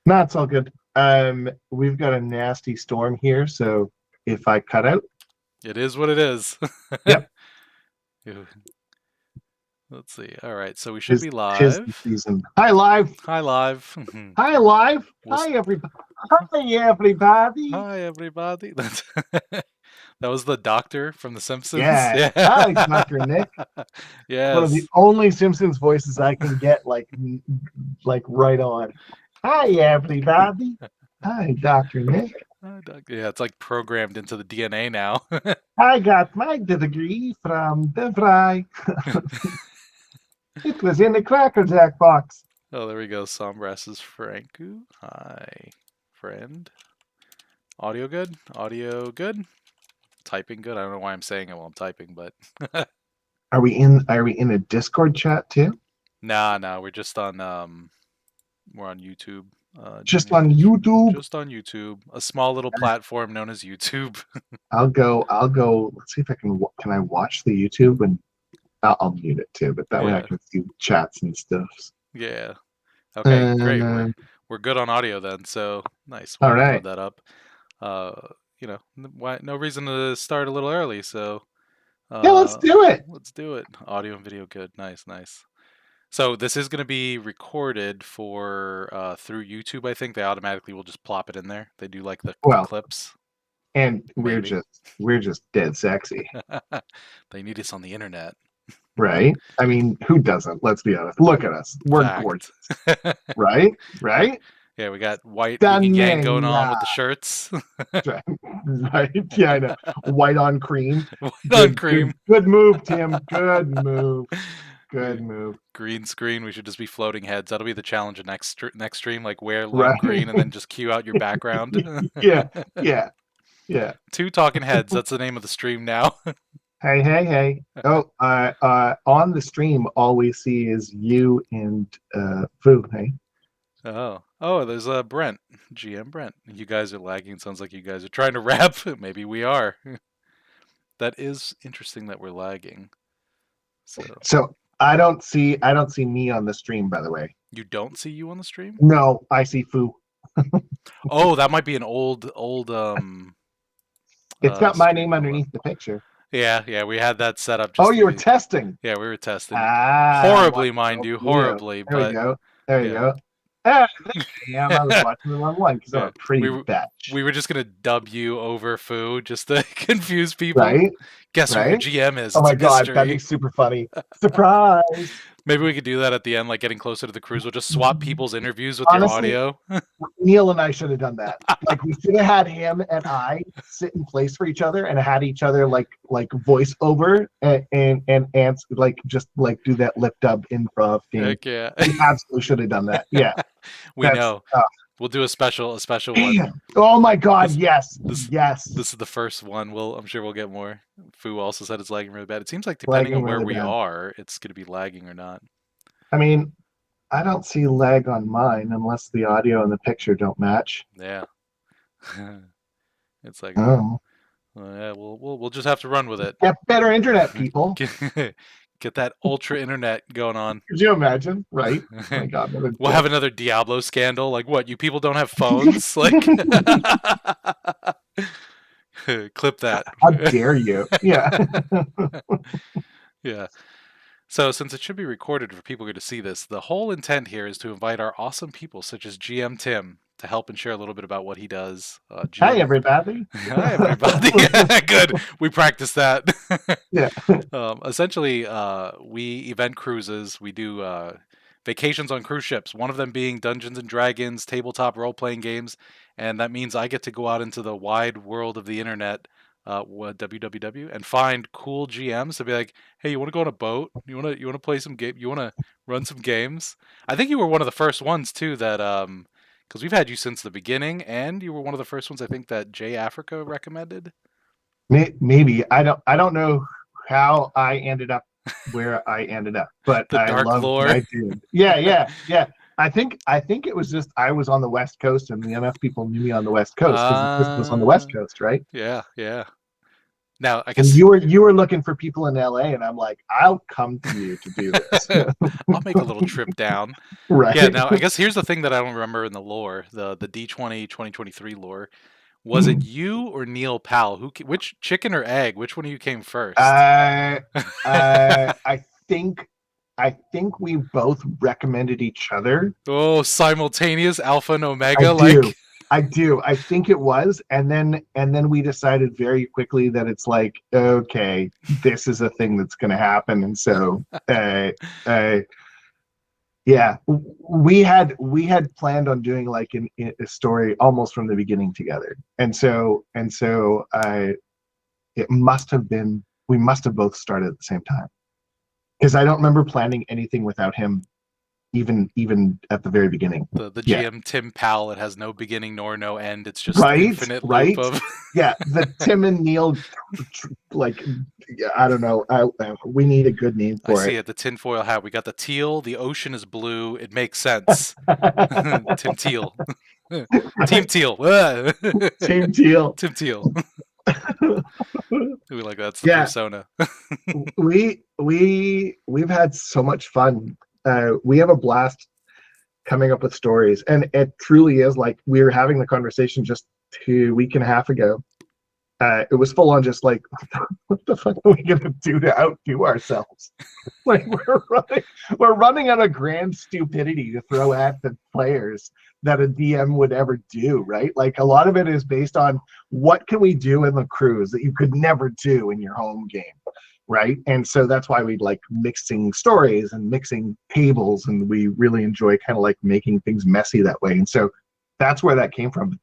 No, it's all good. We've got a nasty storm here, so if I cut out, It is what it is. yep, Let's see. All right, so we should tis be tis the live. season. Hi, live. Hi, live. Hi, live. We'll. Hi, everybody. Hi, everybody. Hi, everybody. That was the doctor from The Simpsons. Yeah. Yeah. Hi, Dr. Nick. One of the Yes. only Simpsons voices I can get like right on. Hi, everybody. Hi, Dr. Nick. Yeah, it's like programmed into the DNA now. I got my degree from the fry. It was in the Cracker Jack box. Oh, there we go. Sombras's Franku. Hi, friend. Audio good? Audio good? Typing good? I don't know why I'm saying it while I'm typing, but Are we in a Discord chat too? nah, we're on YouTube. Just on YouTube? Just on YouTube. A small little platform known as YouTube. I'll go. Let's see if can I watch the YouTube, and I'll mute it too, but that way I Yeah. can see chats and stuff. Yeah. Okay, great. Uh, We're good on audio then, so nice. all We'll right. load that up. No reason to start a little early, so Yeah, let's do it. let's do it. Audio and video good. Nice, nice. So this is going to be recorded for through YouTube. I think they automatically will just plop it in there. They do like the Well, clips, and we're maybe. just dead sexy, They need us on the internet. right? I mean, who doesn't? Let's be honest. Look at us. We're Fact. gorgeous, right? Right? Yeah, we got white yin and yang going Stunning. on with the shirts. Right? Yeah, I know. White on cream. White on Good, cream. good, good move, Tim. Good move. Good move. Green screen. We should just be floating heads. That'll be the challenge of next stream. Like wear lime Right? green and then just cue out your background. Yeah, yeah, yeah. Two talking heads. That's the name of the stream now. Hey, hey, hey. Oh, on the stream, all we see is you and Fu. Hey. Oh, there's Brent, GM Brent. You guys are lagging. Sounds like you guys are trying to rap. Maybe we are. That is interesting that we're lagging. So I don't see me on the stream, by the way. You don't see you on the stream? No, I see Fu. Oh, that might be an old It's got my stream. name underneath the picture. Yeah, we had that set up. Oh, you were testing. Yeah, we were testing. Ah, Horribly, mind you, horribly. There we But go. There you yeah. go. Ah, yeah, I was watching the wrong one because I'm Yeah, a pretty bitch. we were just gonna dub you over Foo just to confuse people. Right? Guess who your Right? GM is? Oh It's my a God, that'd be mystery. super funny. Surprise. Maybe we could do that at the end, like getting closer to the cruise. We'll just swap people's interviews with your Honestly, audio. Neil and I should have done that. Like we should have had him and I sit in place for each other and had each other like voice over and answer like just like do that lip dub improv thing. Heck yeah. We absolutely should have done that. Yeah. We That's know. We'll do a special one. damn. Oh my God, This yes. this Yes. this is the first one. I'm sure we'll get more. Foo also said it's lagging really bad. It seems like depending Lagging on where really we bad. are, it's gonna be lagging or not. I mean, I don't see lag on mine unless the audio and the picture don't match. Yeah. It's like Oh. yeah, we'll just have to run with it. Get better internet, people. Get that ultra internet going on. Could you imagine? Right? Oh my God. We'll have another Diablo scandal. Like what? You people don't have phones? Like clip that. How dare you? Yeah. Yeah. So since it should be recorded for people to see this, the whole intent here is to invite our awesome people such as GMTim to help and share a little bit about what he does. Hi, everybody. Hi, everybody. Good. We practiced that. Yeah. Essentially, we Event.Cruises. We do vacations on cruise ships. One of them being Dungeons and Dragons, tabletop role-playing games, and that means I get to go out into the wide world of the internet, www, and find cool GMs to be like, hey, you want to go on a boat? You want to play some game? You want to run some games? I think you were one of the first ones too that because we've had you since the beginning, and you were one of the first ones I think that Jay Africa recommended. Maybe I don't know how I ended up where I ended up, but The I dark love lore. what I did. Yeah. I think it was just I was on the West Coast and enough people knew me on the West Coast because this was on the West Coast, right? Yeah. Now, I And guess you were looking for people in LA, and I'm like, I'll come to you to do this. I'll make a little trip down. Yeah, Right? now I guess here's the thing that I don't remember in the lore, the D20 2023 lore. Was it you or Neil Powell? Which chicken or egg? Which one of you came first? Uh, I think we both recommended each other. Oh, simultaneous alpha and I omega, do. like I do. I think it was, and then we decided very quickly that it's like, okay, this is a thing that's going to happen, and so, uh, yeah, we had planned on doing like a story almost from the beginning together, and so, it must have been we must have both started at the same time because I don't remember planning anything without him, even at the very beginning. the Yeah. GMTim pal. It has no beginning nor no end. It's just Right, infinite loop right. of. Yeah, the Tim and Neil, like, yeah, I don't know. We need a good name I for see it. it. The tinfoil hat. We got the teal. The ocean is blue. It makes sense. Tim Teal. Team Right? Teal. Team Teal. Tim Teal. We like that's the Yeah, persona. we've had so much fun. We have a blast coming up with stories, and it truly is like we were having the conversation just 2 week and a half ago. It was full on just like, what the fuck are we gonna do to outdo ourselves? Like we're running out of grand stupidity to throw at the players that a DM would ever do, right? Like a lot of it is based on what can we do in the cruise that you could never do in your home game, right? And so that's why we like mixing stories and mixing tables, and we really enjoy kind of like making things messy that way. And so that's where that came from. But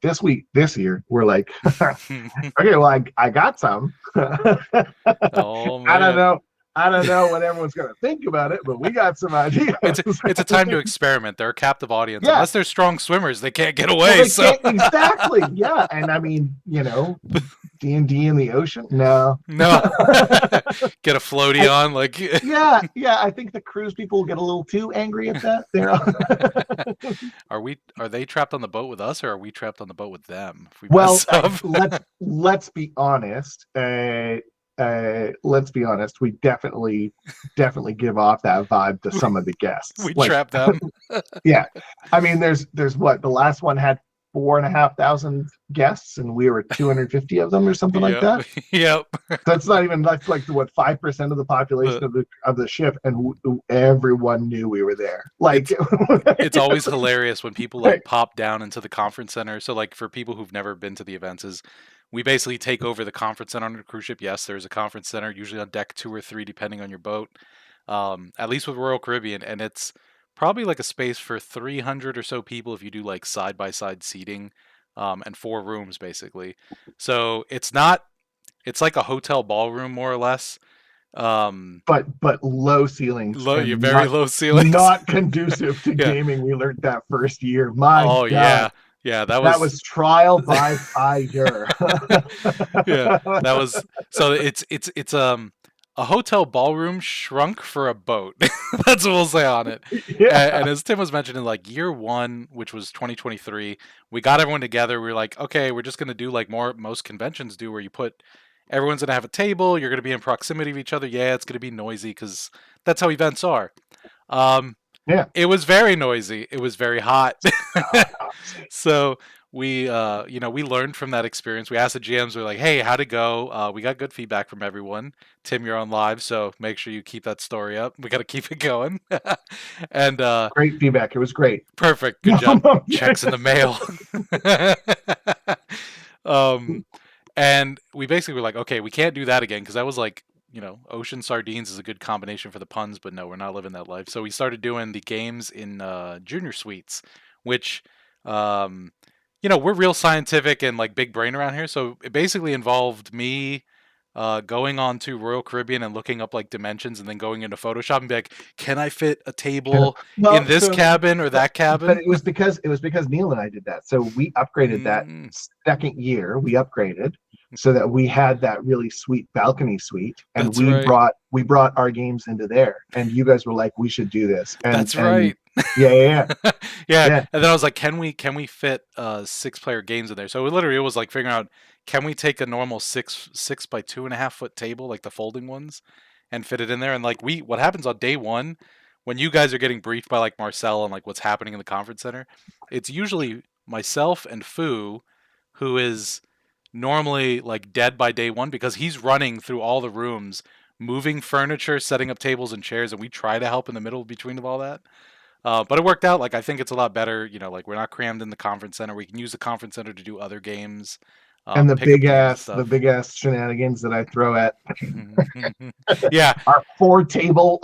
this year, we're like, okay, well, I got some. Oh I don't man. know. I don't know what everyone's going to think about it, but we got some ideas. It's a time to experiment. They're a captive audience. Yeah. Unless they're strong swimmers, they can't get Well, away. they So can't exactly. Yeah, and I mean, D&D in the ocean. No. no, get a floaty on. Like, Yeah. I think the cruise people get a little too angry at that. are they trapped on the boat with us, or are we trapped on the boat with them? If we Well, mess up, let's be honest. Let's be honest. We definitely give off that vibe to some of the guests. we Like, trap them. yeah, I mean, there's what the last one had 4,500 guests, and we were 250 of them or something like that. Yep. That's not even that's like what 5% of the population of the ship, and everyone knew we were there. Like It's always hilarious when people like pop down into the conference center. So like for people who've never been to the events, is we basically take over the conference center on a cruise ship. Yes, there's a conference center, usually on deck 2 or 3, depending on your boat. At least with Royal Caribbean, and it's probably like a space for 300 or so people if you do like side by side seating, and 4 rooms basically. So it's like a hotel ballroom more or less. but low ceilings You're and very low ceilings. not conducive to Yeah. gaming. We learned that first year. My Oh God. yeah. That was trial by fire. Yeah, that was so. It's a hotel ballroom shrunk for a boat. That's what we'll say on it. Yeah. And as Tim was mentioning, like year 1, which was 2023, we got everyone together. We were like, okay, we're just gonna do like most conventions do, where you put everyone's gonna have a table. You're gonna be in proximity of each other. Yeah, it's gonna be noisy because that's how events are. Yeah. It was very noisy. It was very hot. So we we learned from that experience. We asked the GMs, we're like, hey, how'd it go? We got good feedback from everyone. Tim, you're on live, so make sure you keep that story up. We got to keep it going. And Great feedback. It was great. perfect. Good job. Checks in the mail. And we basically were like, okay, we can't do that again, because that was like, ocean sardines is a good combination for the puns, but no, we're not living that life. So we started doing the games in junior suites, which, we're real scientific and like big brain around here. So it basically involved me going on to Royal Caribbean and looking up like dimensions, and then going into Photoshop and be like, can I fit a table in this cabin or that cabin? But it was because Neil and I did that. So we upgraded that second year. We upgraded. so that we had that really sweet balcony suite, and That's right. we brought our games into there, and you guys were like, we should do this, That's and right. yeah, yeah, Yeah, yeah, and then I was like, can we fit 6 player games in there? So it was like figuring out, can we take a normal six by 2.5 foot table, like the folding ones, and fit it in there? And like what happens on day one when you guys are getting briefed by like Marcel on like what's happening in the conference center? It's usually myself and Fu, who is normally like dead by day one because he's running through all the rooms, moving furniture, setting up tables and chairs, and we try to help in the middle between all that. But it worked out. Like I think it's a lot better. Like we're not crammed in the conference center. We can use the conference center to do other games, and pick up games and the stuff. big ass shenanigans that I throw at Yeah, our 4 table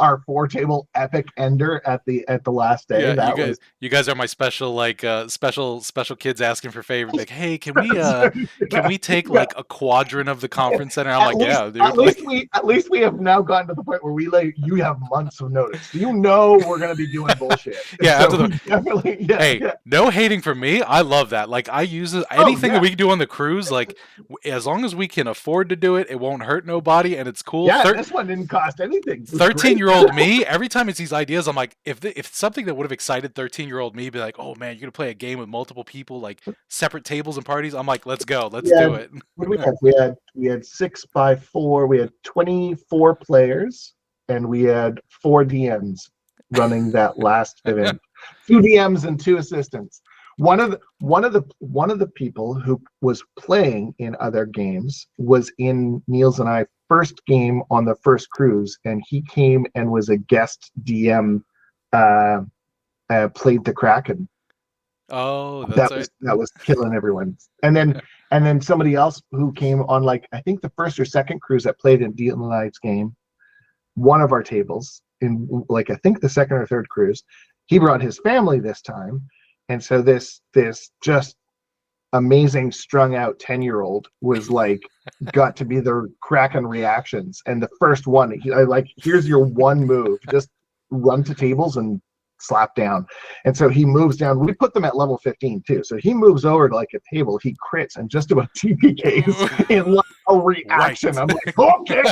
epic ender at the last day. yeah. You That guys, was you guys are my special like special kids asking for favors. Like, hey, can we take yeah, like a quadrant of the conference center? I'm like, yeah, at dude. least Like, we have now gotten to the point where we like you have months of notice. You know we're gonna be doing bullshit. And yeah. so After the we definitely yeah, Hey, yeah. no hating from me. I love that. Like I use it, Oh anything that yeah. we can do on the cruise. Like as long as we can afford to do it, it won't hurt nobody, and it's cool. Yeah, this one didn't cost anything. It was great. 13-year-old me, every time it's these ideas, I'm like, if something that would have excited 13-year-old me, be like, oh man, you're gonna play a game with multiple people, like separate tables and parties. I'm like, let's go, let's We do had it. what do we have? We had 6 by 4. We had 24 players, and we had 4 DMs running that last event. 2 DMs and 2 assistants. One of the people who was playing in other games was in Niels and I first game on the first cruise, and he came and was a guest DM. Uh, Played the Kraken. Oh, that's right. That was killing everyone. And then somebody else who came on, like I think the first or second cruise that played in Deal Night's game, one of our tables in like I think the second or third cruise, he brought his family this time, and so this just amazing strung out 10-year-old was like got to be the Kraken reactions, and the first one I like, here's your one move, just run to tables and slap down. And so he moves down. We put them at level 15 too. So he moves over to like a table, he crits and just about TPKs in like a reaction. Right. I'm like, okay,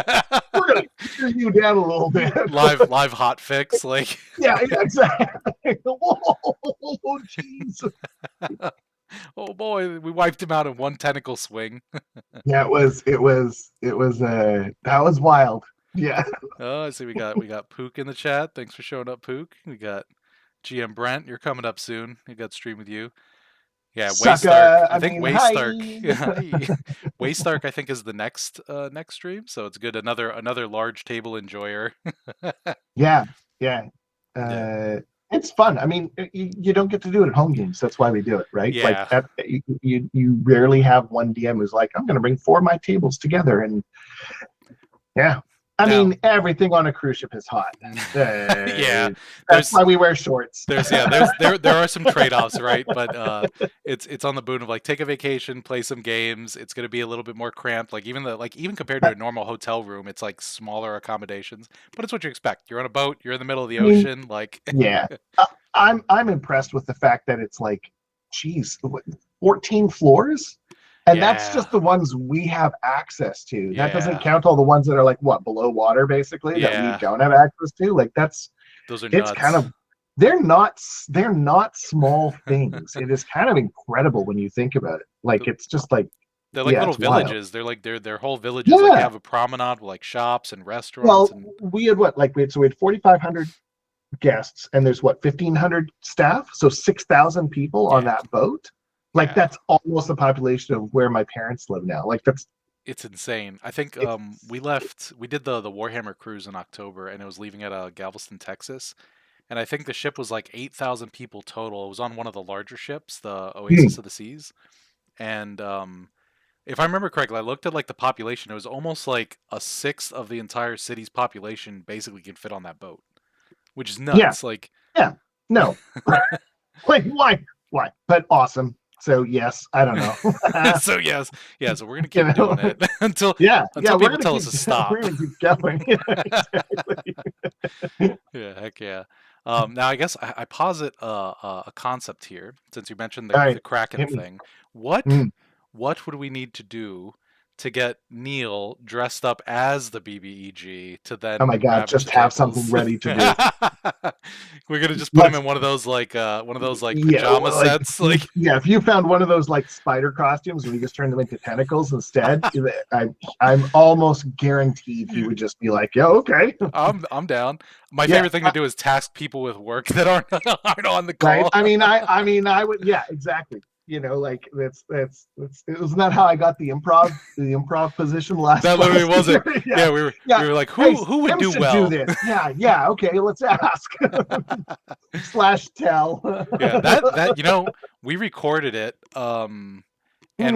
we're gonna clear you down a little bit. live hot fix, like. Yeah, exactly. Oh jeez. Oh boy, we wiped him out in one tentacle swing. Yeah, that was wild. Yeah. Oh, I see. We got Pook in the chat. Thanks for showing up, Pook. We got GM Brent. You're coming up soon. We got stream with you. Yeah, Waystark. I think Waystark. Hi. Waystark. I think is the next stream. So it's good. Another large table enjoyer. Yeah, yeah. Yeah. It's fun. I mean, you don't get to do it at home games. That's why we do it, right? Yeah. Like you rarely have one DM who's like, I'm going to bring 4 of my tables together, and yeah. I mean, everything on a cruise ship is hot. Yeah, that's why we wear shorts. There are some trade-offs, right? But it's on the boon of like take a vacation, play some games. It's going to be a little bit more cramped. Like even compared to a normal hotel room, it's like smaller accommodations. But it's what you expect. You're on a boat. You're in the middle of the ocean. Like yeah, I'm impressed with the fact that it's like, geez, 14 floors. And that's just the ones we have access to. That doesn't count all the ones that are like what, below water, basically, that we don't have access to. Like those are it's nuts. kind of they're not small things. It is kind of incredible when you think about it. Like it's just like they're like little villages. Wild. They're like they're whole villages. Yeah. Like you have a promenade with like shops and restaurants. Well, we had what, like we had 4,500 guests, and there's what, 1,500 staff, so 6,000 people on that boat. Like that's almost the population of where my parents live now. Like it's insane. I think we did the Warhammer cruise in October, and it was leaving at Galveston, Texas. And I think the ship was like 8,000 people total. It was on one of the larger ships, the Oasis of the Seas. And if I remember correctly, I looked at like the population. It was almost like a sixth of the entire city's population basically can fit on that boat, which is nuts. No, like why? But awesome. So yes, I don't know. So we're gonna keep doing it until people tell us to stop. We're gonna keep going. Exactly. Yeah, heck yeah. Now I guess I posit a concept here, since you mentioned the Kraken thing. What would we need to do to get Neil dressed up as the BBEG to Oh my then God, ravage just have something tables. ready to do. We're gonna just put him Let's in one of those like Yeah, pajama well, like sets. Like if you found one of those like spider costumes and we just turned them into tentacles instead, I'm almost guaranteed he would just be like, "Yeah, okay, I'm down. My yeah, favorite thing to do is task people with work that aren't on the right." call. I would, yeah, exactly. Like that's isn't that how I got the improv position last That literally last was year? it. Yeah, Yeah, we were yeah. we were like, Hey, who would Tim do should do well? this. Yeah. Okay, let's ask slash tell. Yeah, that we recorded it, and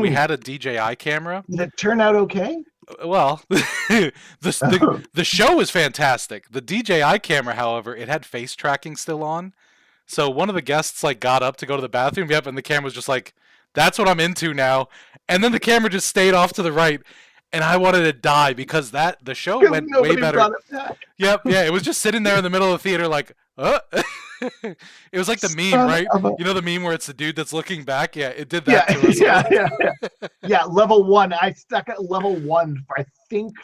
we Hmm. had a DJI camera. Did it turn out okay? Well, the show was fantastic. The DJI camera, however, it had face tracking still on. So one of the guests like got up to go to the bathroom, yep, and the camera was just like, "That's what I'm into now." And then the camera just stayed off to the right, and I wanted to die because the show Because went way nobody better. brought it back. Yep, yeah, it was just sitting there in the middle of the theater, like, it was like the meme, Son right? of a You know the meme where it's the dude that's looking back? Yeah, it did that Yeah, to us. yeah. Level one. I stuck at level one for I think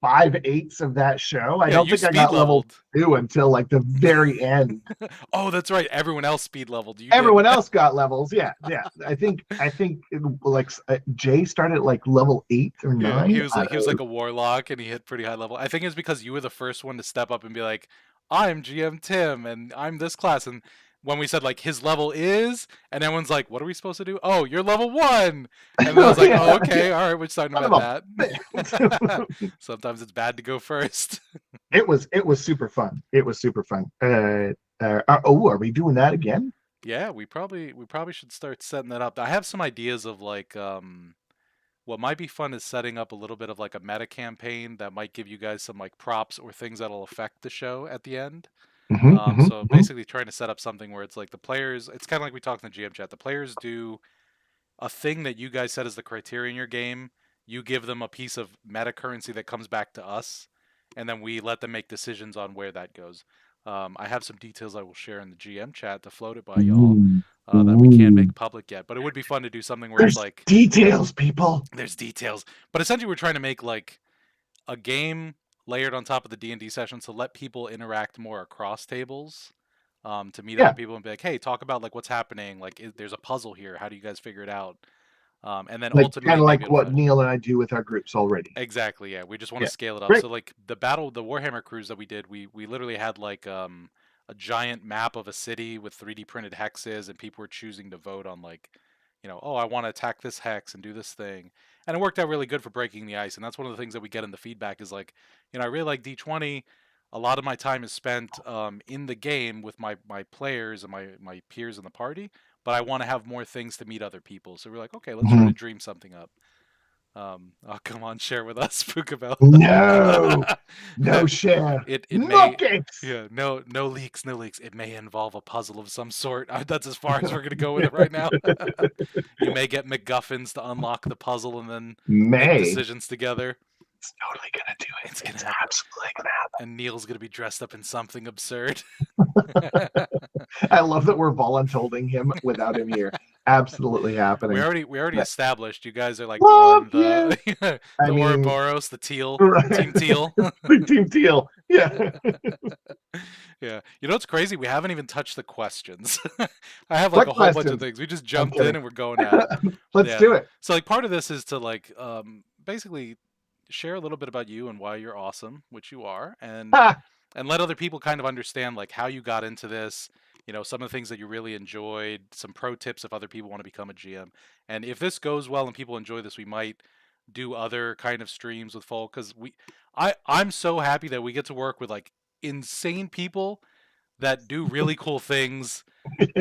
5/8 of that show. I Yeah, don't you think I speed got level leveled. two until like the very end. Oh, that's right. Everyone else speed leveled. You Everyone didn't. else got levels. Yeah. I think like Jay started at like level 8 or 9. He was like a warlock and he hit pretty high level. I think it's because you were the first one to step up and be like, "I'm GMTim and I'm this class." And when we said like his level is, and everyone's like, "What are we supposed to do?" "Oh, you're level 1." And then I was like, Yeah, "Oh, okay, all right, we're talking son about of a that." bitch. Sometimes it's bad to go first. It was super fun. It was super fun. Are we doing that again? Yeah, we probably should start setting that up. I have some ideas of like what might be fun is setting up a little bit of like a meta campaign that might give you guys some like props or things that'll affect the show at the end. So basically trying to set up something where it's like the players, it's kind of like we talked in the GM chat. The players do a thing that you guys set as the criteria in your game. You give them a piece of meta currency that comes back to us, and then we let them make decisions on where that goes. I have some details I will share in the GM chat to float it by y'all Ooh, that we can't ooh. make public yet. But it would be fun to do something where it's There's like details, people. there's details, but essentially we're trying to make like a game layered on top of the D&D sessions to let people interact more across tables, to meet other Yeah, people and be like, hey, talk about like what's happening, like there's a puzzle here, how do you guys figure it out, and then like kind ultimately of maybe like it'll what Neil and I do with our groups already. exactly, yeah, we just want Yeah, to scale it up. great. So like the Warhammer cruise that we did, we literally had like a giant map of a city with 3D printed hexes, and people were choosing to vote on like, oh, I want to attack this hex and do this thing. And it worked out really good for breaking the ice. And that's one of the things that we get in the feedback is like, I really like D20. A lot of my time is spent in the game with my players and my peers in the party, but I want to have more things to meet other people. So we're like, okay, let's try Mhm. to dream something up. Oh, come on, share with us, Pukabel. No, no share. It No may, cakes. yeah, no leaks, no leaks. It may involve a puzzle of some sort. That's as far as we're gonna go with it right now. You may get MacGuffins to unlock the puzzle and then make May. decisions together. It's totally gonna do it. It's gonna It's happen. absolutely gonna happen. And Neil's gonna be dressed up in something absurd. I love that we're voluntolding him without him here. Absolutely we happening. already we already established you guys are like Love one you. the I the mean, Ouroboros, the teal, right. Team Teal. Team Teal. Yeah. Yeah. You know what's crazy? We haven't even touched the questions. I have like What a whole bunch of questions? things. We just I'm jumped in kidding. and we're going at it. Let's Yeah. do it. So like part of this is to like basically share a little bit about you and why you're awesome, which you are, Ha! and let other people kind of understand like how you got into this, some of the things that you really enjoyed, some pro tips if other people want to become a GM. And if this goes well and people enjoy this, we might do other kind of streams with folk cuz I'm so happy that we get to work with like insane people that do really cool things,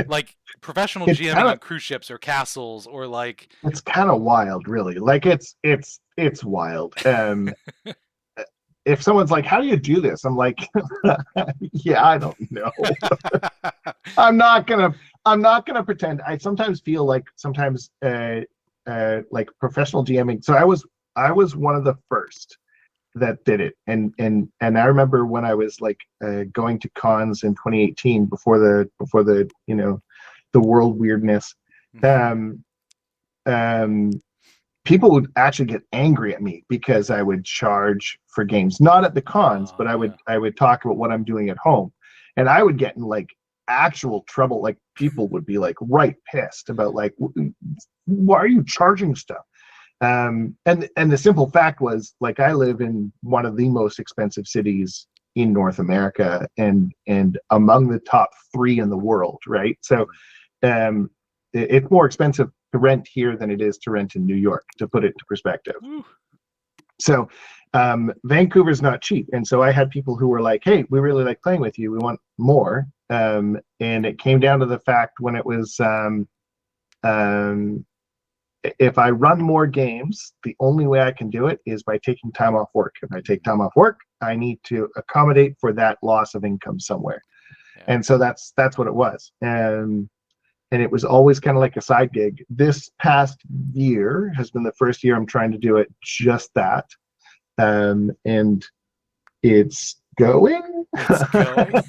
like professional It's GMing kind of on cruise ships or castles or like it's kind of wild, really. Like it's wild. If someone's like, "How do you do this?" I'm like, "Yeah, I don't know. I'm not gonna I'm not gonna pretend." I sometimes feel like like professional GMing. So I was one of the first that did it, and I remember when I was like going to cons in 2018 before the the world weirdness. Mhm. Um, um, people would actually get angry at me because I would charge for games, not at the cons, but Yeah. I would talk about what I'm doing at home, and I would get in like actual trouble. Like people would be like right pissed about like, why are you charging stuff? And the simple fact was, like, I live in one of the most expensive cities in North America, and among the top 3 in the world, right? So it's more expensive to rent here than it is to rent in New York, to put it into perspective. Woo. So Vancouver's not cheap, and so I had people who were like, "Hey, we really like playing with you. We want more." And it came down to the fact when it was, if I run more games, the only way I can do it is by taking time off work. If I take time off work, I need to accommodate for that loss of income somewhere. Yeah. And so that's what it was. And it was always kind of like a side gig. This past year has been the first year I'm trying to do it just that. And it's going. It's going.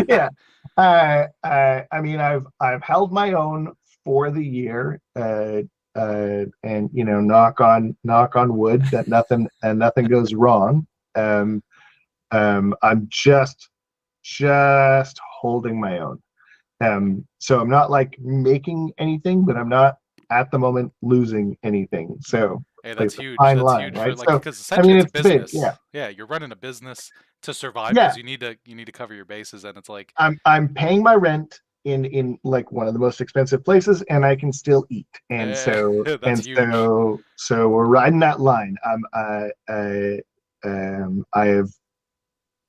Yeah. I mean, I've held my own for the year, and knock on wood that nothing goes wrong. I'm just holding my own. So I'm not like making anything, but I'm not at the moment losing anything. So hey, that's like, huge. fine That's line, huge right? for like, So because I essentially mean, it's a it's big, business. yeah. Yeah, you're running a business to survive Yeah. because you need to cover your bases, and it's like I'm paying my rent in like one of the most expensive places, and I can still eat. And that's huge. so we're riding that line. I have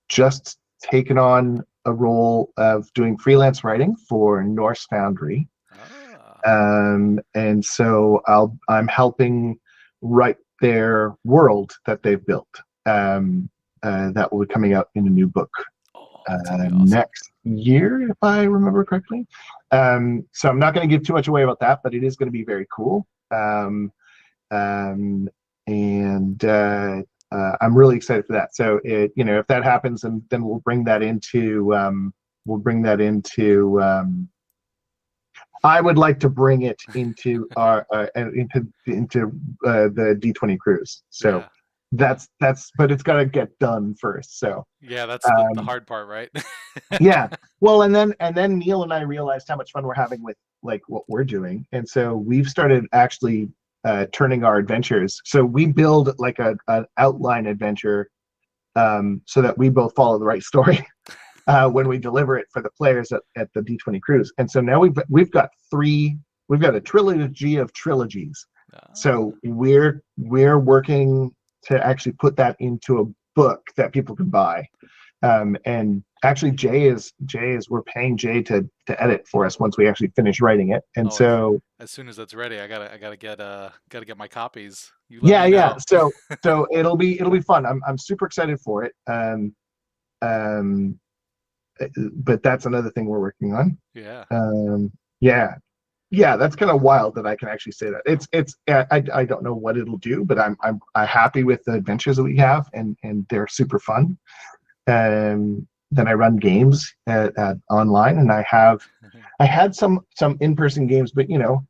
just taken on a role of doing freelance writing for Norse Foundry. And so I'm helping write their world that they've built. That will be coming out in a new book Awesome. next year, if I remember correctly. So I'm not going to give too much away about that, but it is going to be very cool. And I'm really excited for that. So if that happens, then we'll bring that into I would like to bring it into our into the D20 cruise. So yeah. but it's got to get done first. So yeah, that's the hard part, right? yeah. Well, and then Neil and I realized how much fun we're having with like what we're doing, and so we've started actually turning our adventures. So we build like an outline adventure, so that we both follow the right story. When we deliver it for the players at the D20 cruise. And so now we've got a trilogy of trilogies. So we're working to actually put that into a book that people can buy. And actually we're paying Jay to edit for us once we actually finish writing it. And so as soon as that's ready, I gotta get my copies. You let me know. So it'll be fun. I'm super excited for it. But that's another thing we're working on. Yeah, that's kind of wild that I can actually say that. It's I don't know what it'll do, but I'm happy with the adventures that we have, and they're super fun. Then I run games at online, and I had some in-person games, but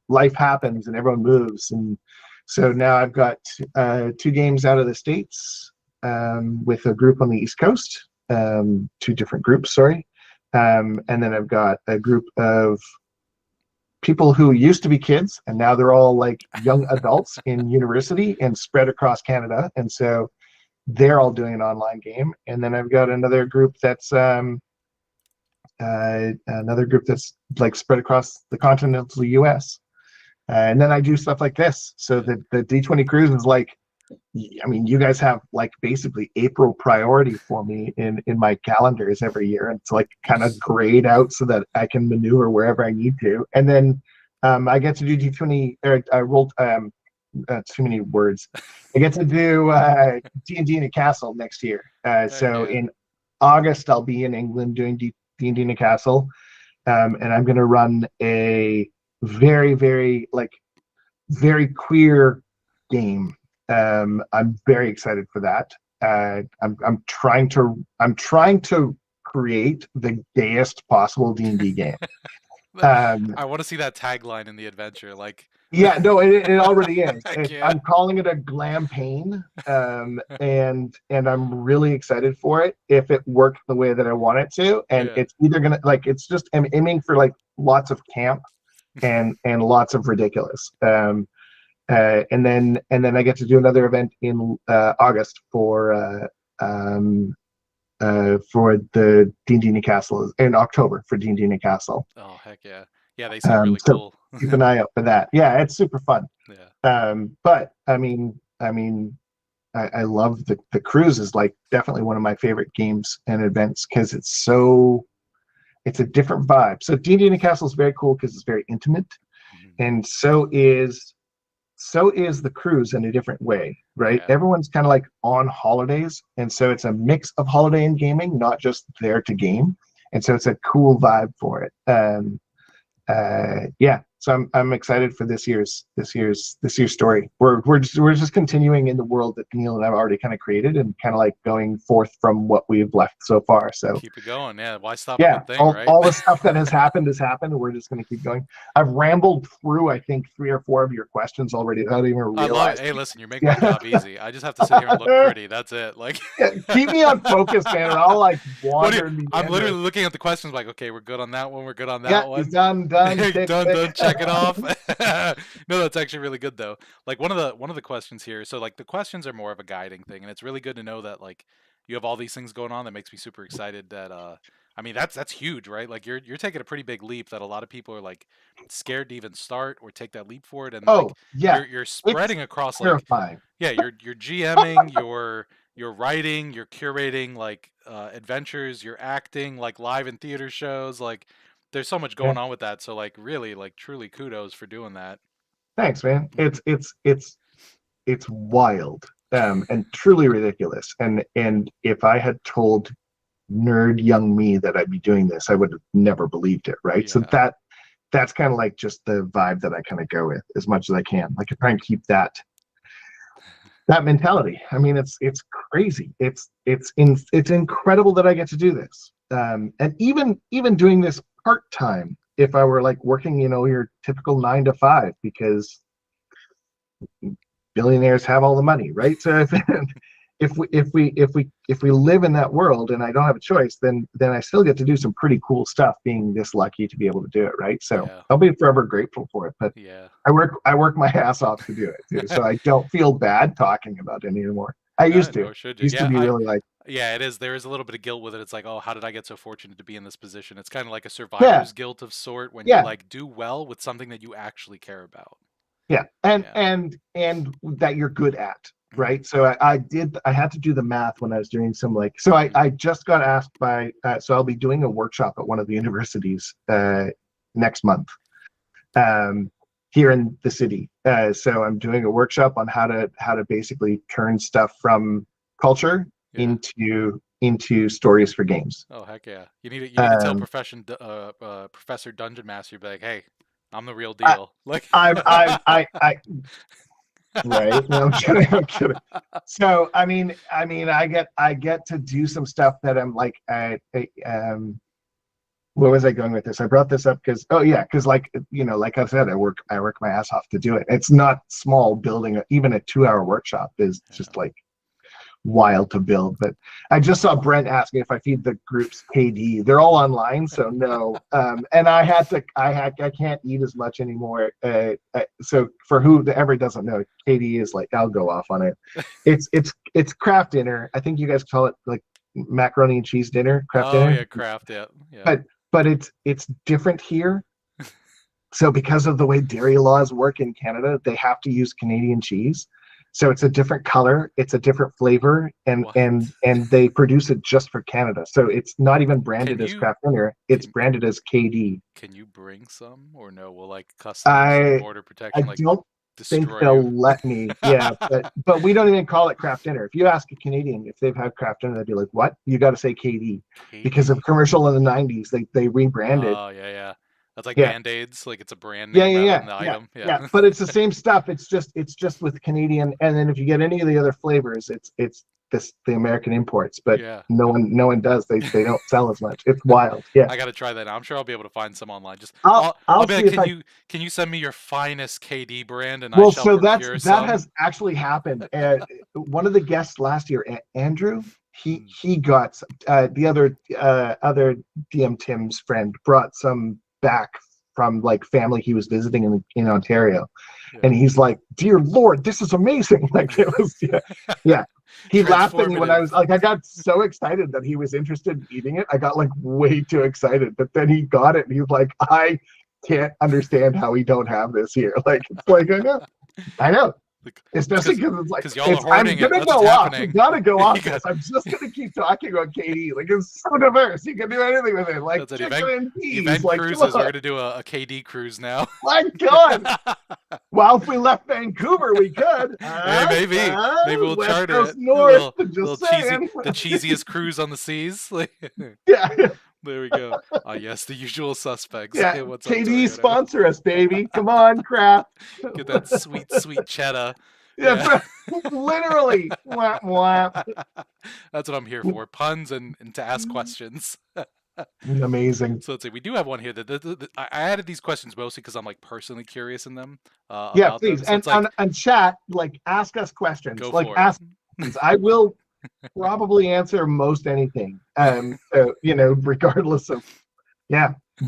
life happens and everyone moves, and so now I've got 2 games out of the States, with a group on the East Coast. 2 different groups, sorry. And then I've got a group of people who used to be kids, and now they're all like young adults in university and spread across Canada. And so they're all doing an online game. And then I've got another group that's like spread across the continental US. And then I do stuff like this. So the D20 cruise is like, I mean, you guys have like basically April priority for me in my calendars every year. And it's like kind of grayed out so that I can maneuver wherever I need to. And then I get to do D20, or I rolled, too many words. I get to do D&D in a castle next year. So in August, I'll be in England doing D&D in a castle. And I'm going to run a very, very, very queer game. I'm very excited for that. I'm trying to create the gayest possible D&D game. I want to see that tagline in the adventure. Like, Yeah, no, it already is. heck yeah. I'm calling it a glam pain, and I'm really excited for it if it worked the way that I want it to. And Yeah. it's either gonna like it's just I'm aiming for like lots of camp and lots of ridiculous. And then I get to do another event in August for the D&D Newcastle in October for D&D Newcastle. Oh, heck yeah. Yeah, they seem really So cool. keep an eye out for that. Yeah, it's super fun. Yeah. But I love the cruise is like definitely one of my favorite games and events because it's a different vibe. So D&D Newcastle is very cool because it's very intimate, Mhm. and so is the cruise in a different way, right? Yeah. Everyone's kind of like on holidays, and so it's a mix of holiday and gaming, not just there to game, and so it's a cool vibe for it. Yeah, so I'm excited for this year's story. We're just continuing in the world that Neil and I've already kind of created, and kind of like going forth from what we've left so far. So Keep it going. Yeah. Why stop a yeah, good thing, all, right? all the stuff that has happened has happened. We're just going to keep going. I've rambled through, I think, 3 or 4 of your questions already without even I love it. realizing. Hey, listen, you're making my Yeah. job easy. I just have to sit here and look pretty. That's it. Like, Yeah, keep me on focus, man, and I'll like what do you, wander and I'm literally meander. looking at the questions like, okay, we're good on that one. We're good on Yeah, that he's one. done. Tick, Done, tick. done. Check it off. No, that's actually really good though. Like one of the questions here. So like the questions are more of a guiding thing, and it's really good to know that like you have all these things going on. That makes me super excited. That I mean that's huge, right? Like you're taking a pretty big leap that a lot of people are like scared to even start or take that leap for it, and Oh like yeah, you're it's spreading across like terrifying. yeah, you're GMing, you're writing, you're curating like adventures, you're acting like live and theater shows. Like there's so much Yeah, going on with that. So like really like truly kudos for doing that. thanks, man. Mhm. It's wild, and truly ridiculous. And if I had told nerd young me that I'd be doing this, I would have never believed it, right? So Yeah. that's kind of like just the vibe that I kind of go with as much as I can. Like I try and keep that mentality. I mean, it's crazy. It's incredible that I get to do this. And even doing this part time, if I were like working, your typical 9 to 5, because billionaires have all the money, right? So if we live in that world and I don't have a choice, then I still get to do some pretty cool stuff. Being this lucky to be able to do it, right? So Yeah. I'll be forever grateful for it. But Yeah. I work my ass off to do it too, so I don't feel bad talking about it anymore. I No, used to. nor should you. Used to Yeah, be really like, yeah, it is. There is a little bit of guilt with it. It's like, oh, how did I get so fortunate to be in this position? It's kind of like a yeah, survivor's guilt of sort when you yeah, like do well with something that you actually care about. yeah, and Yeah. and and that you're good at, Hmm. right? So I had to do the math when I was doing some like, so I Hmm. I just got asked by, so I'll be doing a workshop at one of the universities next month, um, here in the city. So I'm doing a workshop on how to basically turn stuff from culture Yeah. into stories for games. Oh heck yeah! You need to tell Um, Professor Dungeon Master, you'd be like, hey, I'm the real I deal. Like, I right? No, I'm kidding. I'm kidding. So I get to do some stuff that I'm like, where was I going with this? I brought this up because, oh yeah, because like I said, I work my ass off to do it. It's not small. Building even a 2-hour workshop is yeah. just like wild to build. But I just saw Brent asking if I feed the groups KD. They're all online, so no. And I can't eat as much anymore. So for whoever doesn't know, KD is like, I'll go off on it. It's craft dinner. I think you guys call it like macaroni and cheese dinner, craft Oh dinner. yeah, craft. Yeah, yeah. But it's different here. So because of the way dairy laws work in Canada, they have to use Canadian cheese. So it's a different color, it's a different flavor, and What? and and they produce it just for Canada. So it's not even Can branded as you craft dinner; it's can branded as KD. can you bring some or no? Will like customs and I border I protection like don't think destroy you? they'll let me. Yeah, but we don't even call it craft dinner. If you ask a Canadian if they've had craft dinner, they'd be like, "What? You got to say KD," because of KD. commercial in the '90s. They rebranded. Oh yeah, yeah. That's like Yeah, Band-Aids, like it's a brand yeah, name yeah, rather yeah, than the yeah, item. Yeah. yeah. But it's the same stuff. It's just with Canadian. And then if you get any of the other flavors, it's the American imports, but Yeah. no one does. They don't sell as much. It's wild. Yeah. I gotta try that out. I'm sure I'll be able to find some online. Just I'll I'll be see like, if I can you send me your finest KD brand and I well, shall so procure that some? has actually happened. One of the guests last year, Andrew, Hmm. he got the other GMTim's friend brought some back from like family he was visiting in Ontario, Yeah. and he's like, "Dear Lord, this is amazing!" Like it was, yeah. He laughed at me when I Transformative. was like, I got so excited that he was interested in eating it. I got like way too excited, but then he got it, and he's like, I can't understand how we don't have this here. Like it's like I know. Like, Especially because it's like because y'all are I'm hoarding it. gonna That's what's go off. We happening. gotta go You off got- this. I'm just gonna keep talking about KD. Like it's so diverse. You can do anything with it. Like That's it. chicken and peas. Event Like come cruises. We're on. gonna do a KD cruise now. My God. Well, if we left Vancouver, we could. Hey, maybe we'll West chart Coast it. North. Little Just cheesy, saying. the cheesiest cruise on the seas. Yeah. There we go. Ah, yes, the usual suspects. Yeah. What's up, KD Toyota? sponsor us, baby. Come on, crap. Get that sweet, sweet cheddar. Yeah, Yeah. literally. Wah, wah. That's what I'm here for. Puns and to ask questions. Amazing. So let's see. We do have one here. I added these questions mostly because I'm like personally curious in them Yeah, about please. them. So it's like, And chat, like ask us questions. go Like for ask it. questions. I will probably answer most anything. Regardless of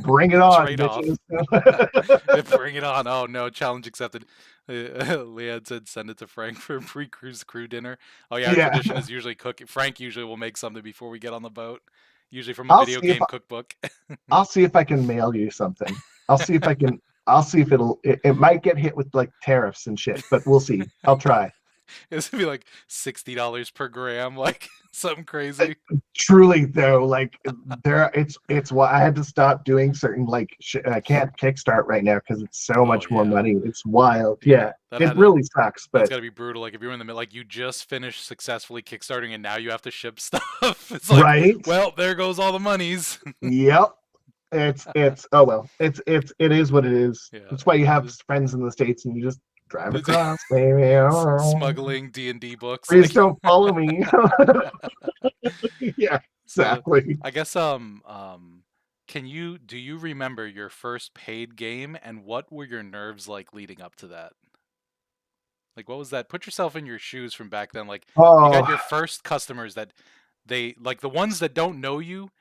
bring it on, Trade-off. bitches. Bring it on. Oh no, challenge accepted. Leanne said send it to Frank for a pre-cruise crew dinner. Oh yeah, our Yeah. tradition is usually cooking. Frank usually will make something before we get on the boat. Usually from a I'll video see if game cookbook. I'll see if I can mail you something. I'll see if I can. I'll see if it might get hit with like tariffs and shit, but we'll see. I'll try. It's gonna be like $60 per gram, like something crazy. Truly though, like it's why I had to stop doing certain like I can't kickstart right now because it's so Oh much more yeah, money. It's wild. yeah. It really sucks, That's but gotta be brutal. Like if you're in the middle, like you just finished successfully kickstarting and now you have to ship stuff. It's like, right. well, there goes all the monies. Yep. It's oh well. It is what it is. Yeah. That's why you have friends in the States and you just drive across, baby. Oh. Smuggling D&D books. Please don't follow me. Yeah, So exactly. I guess do you remember your first paid game and what were your nerves like leading up to that? Like what was that? Put yourself in your shoes from back then. Like you got your Oh, first customers that they like the ones that don't know you,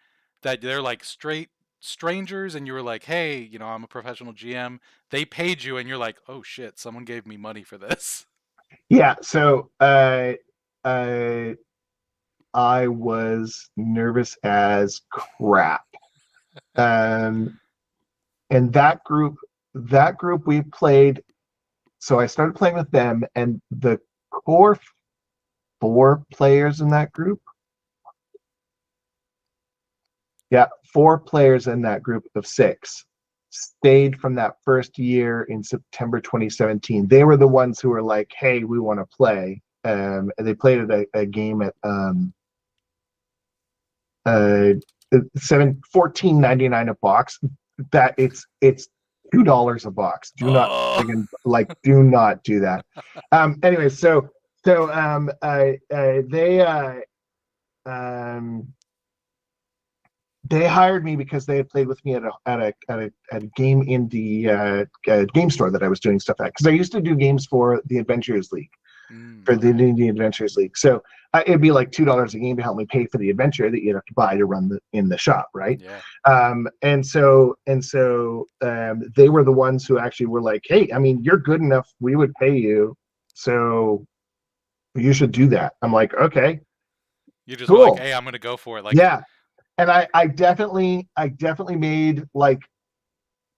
that they're like straight strangers and you were like, "Hey, I'm a professional GM." They paid you and you're like, "Oh shit, someone gave me money for this." yeah. So I was nervous as crap. And that group we played. So I started playing with them, and the core 4 players in that group. Yeah, 4 players in that group of 6 stayed from that first year in September 2017. They were the ones who were like, "Hey, we want to play." And they played at a game at uh, $14.99 a box. That it's $2 a box. Do not Oh. do not do that. Anyway, so they hired me because they had played with me at a game in the game store that I was doing stuff at, because I used to do games for the Adventurers League, for the Okay. Indian Adventurers League. So it'd be like $2 a game to help me pay for the adventure that you'd have to buy to run in the shop, right? Yeah. And so they were the ones who actually were like, "Hey, I mean, you're good enough. We would pay you, so you should do that." I'm like, "Okay, You just were like, cool, "Hey, I'm gonna go for it." Like, yeah." And I definitely made like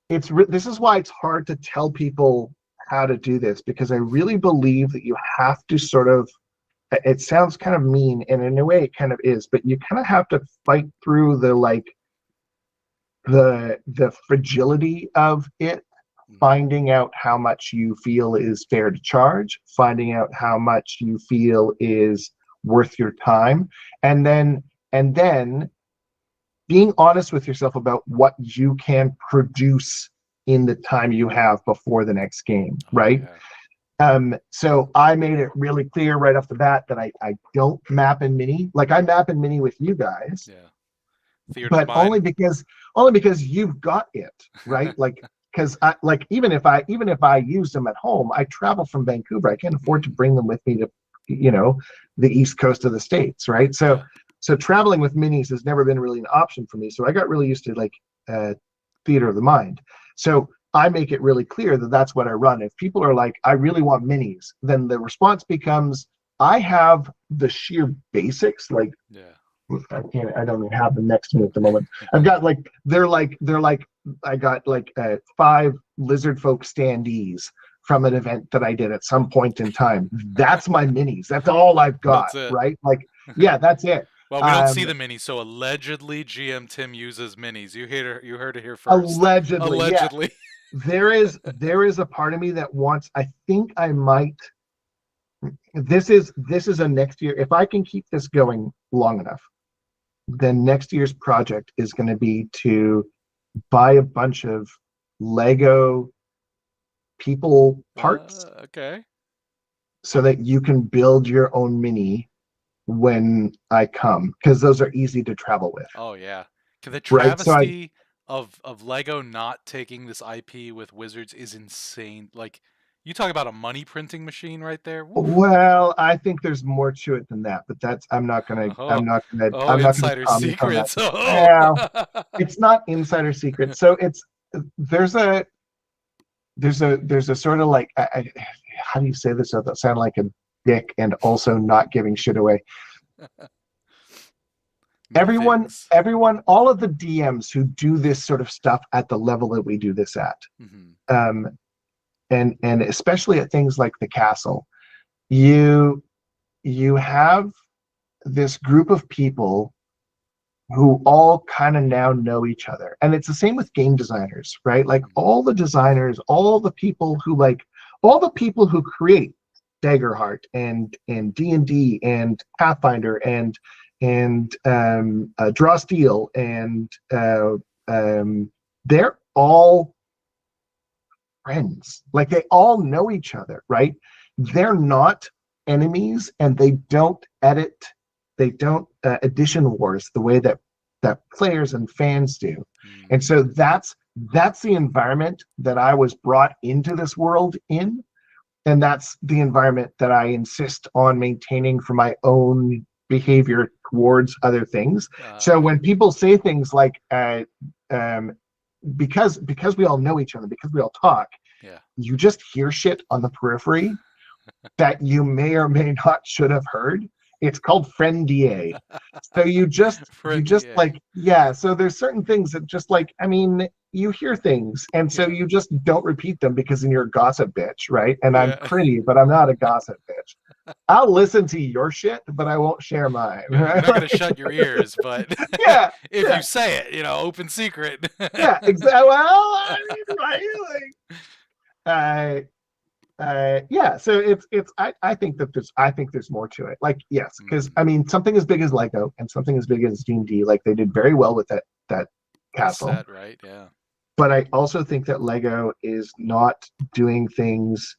this is why it's hard to tell people how to do this, because I really believe that you have to sort of, it sounds kind of mean, and in a way it kind of is, but you kind of have to fight through the fragility of it, finding out how much you feel is fair to charge, finding out how much you feel is worth your time, and then being honest with yourself about what you can produce in the time you have before the next game, right? yeah. So I made it really clear right off the bat that I don't map in mini. Like I map in mini with you guys, Yeah. Theater of the but mind. only because you've got it, right? Like because I like even if I use them at home, I travel from Vancouver. I can't afford to bring them with me to, the east coast of the States, right? Yeah. So traveling with minis has never been really an option for me. So I got really used to like theater of the mind. So I make it really clear that that's what I run. If people are like, I really want minis, then the response becomes, I have the sheer basics. Like, Yeah. I don't even have them next to me at the moment. I've got like, I got like 5 lizard folk standees from an event that I did at some point in time. That's my minis. That's all I've got, That's it. right? Like, yeah, that's it. Well, we don't see the minis, so allegedly GMTim uses minis. You heard it here first. Allegedly, yeah. Allegedly. There is a part of me that wants, I think I might, this is a next year, if I can keep this going long enough, then next year's project is going to be to buy a bunch of Lego people parts Okay. so that you can build your own mini when I come, because those are easy to travel with. Oh yeah. The Right? travesty of Lego not taking this IP with Wizards is insane. Like, you talk about a money printing machine right there. Woof. Well, I think there's more to it than that, but that's I'm not gonna Insider comment on that. secrets. Oh. Well, it's not insider secret. So there's a sort of like how do you say this without sound like a dick and also not giving shit away? Everyone, all of the DMs who do this sort of stuff at the level that we do this at, and especially at things like the castle, you have this group of people who all kind of now know each other, and it's the same with game designers, right? Like all the designers, all the people who create Daggerheart and D&D and Pathfinder and Draw Steel and they're all friends. Like they all know each other, right? They're not enemies, and they don't edition wars the way that players and fans do. And so that's the environment that I was brought into this world in, and that's the environment that I insist on maintaining for my own behavior towards other things. So when people say things like because we all know each other, because we all talk, you just hear shit on the periphery that you may or may not should have heard. It's called friendier. So you just like, yeah, so there's certain things that just like, I mean, you hear things, and so you just don't repeat them because then you're a gossip bitch, right? And I'm pretty, but I'm not a gossip bitch. I'll listen to your shit, but I won't share mine. You're not going to shut your ears, but if you say it, open secret. Yeah, exactly. Well, I mean, right? Yeah, so it's I think there's more to it. Like, yes, because I mean, something as big as Lego and something as big as D&D, like they did very well with that castle. Set, right? Yeah. But I also think that Lego is not doing things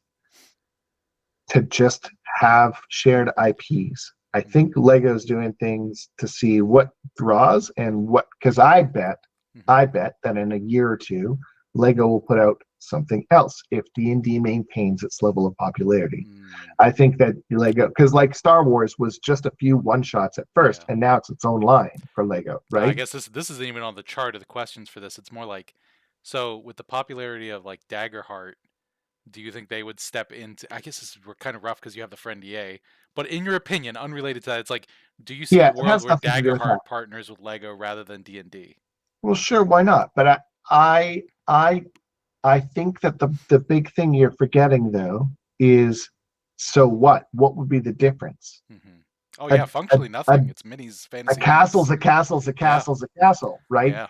to just have shared IPs. I think Lego's doing things to see what draws and what, because I bet that in a year or two, Lego will put out something else if D&D maintains its level of popularity. I think that Lego, because like Star Wars was just a few one-shots at first, and now it's its own line for Lego, right? I guess this isn't even on the chart of the questions for this. It's more like, so with the popularity of like Daggerheart, do you think they would step into, I guess we're kind of rough because you have the friendier, but in your opinion, unrelated to that, it's like, do you see a world where Daggerheart partners with Lego rather than D&D? Well, sure, why not? But I think that the big thing you're forgetting though is, so what? What would be the difference? Oh yeah, functionally nothing. It's minis, fantasy. A castle's a castle, right? Yeah.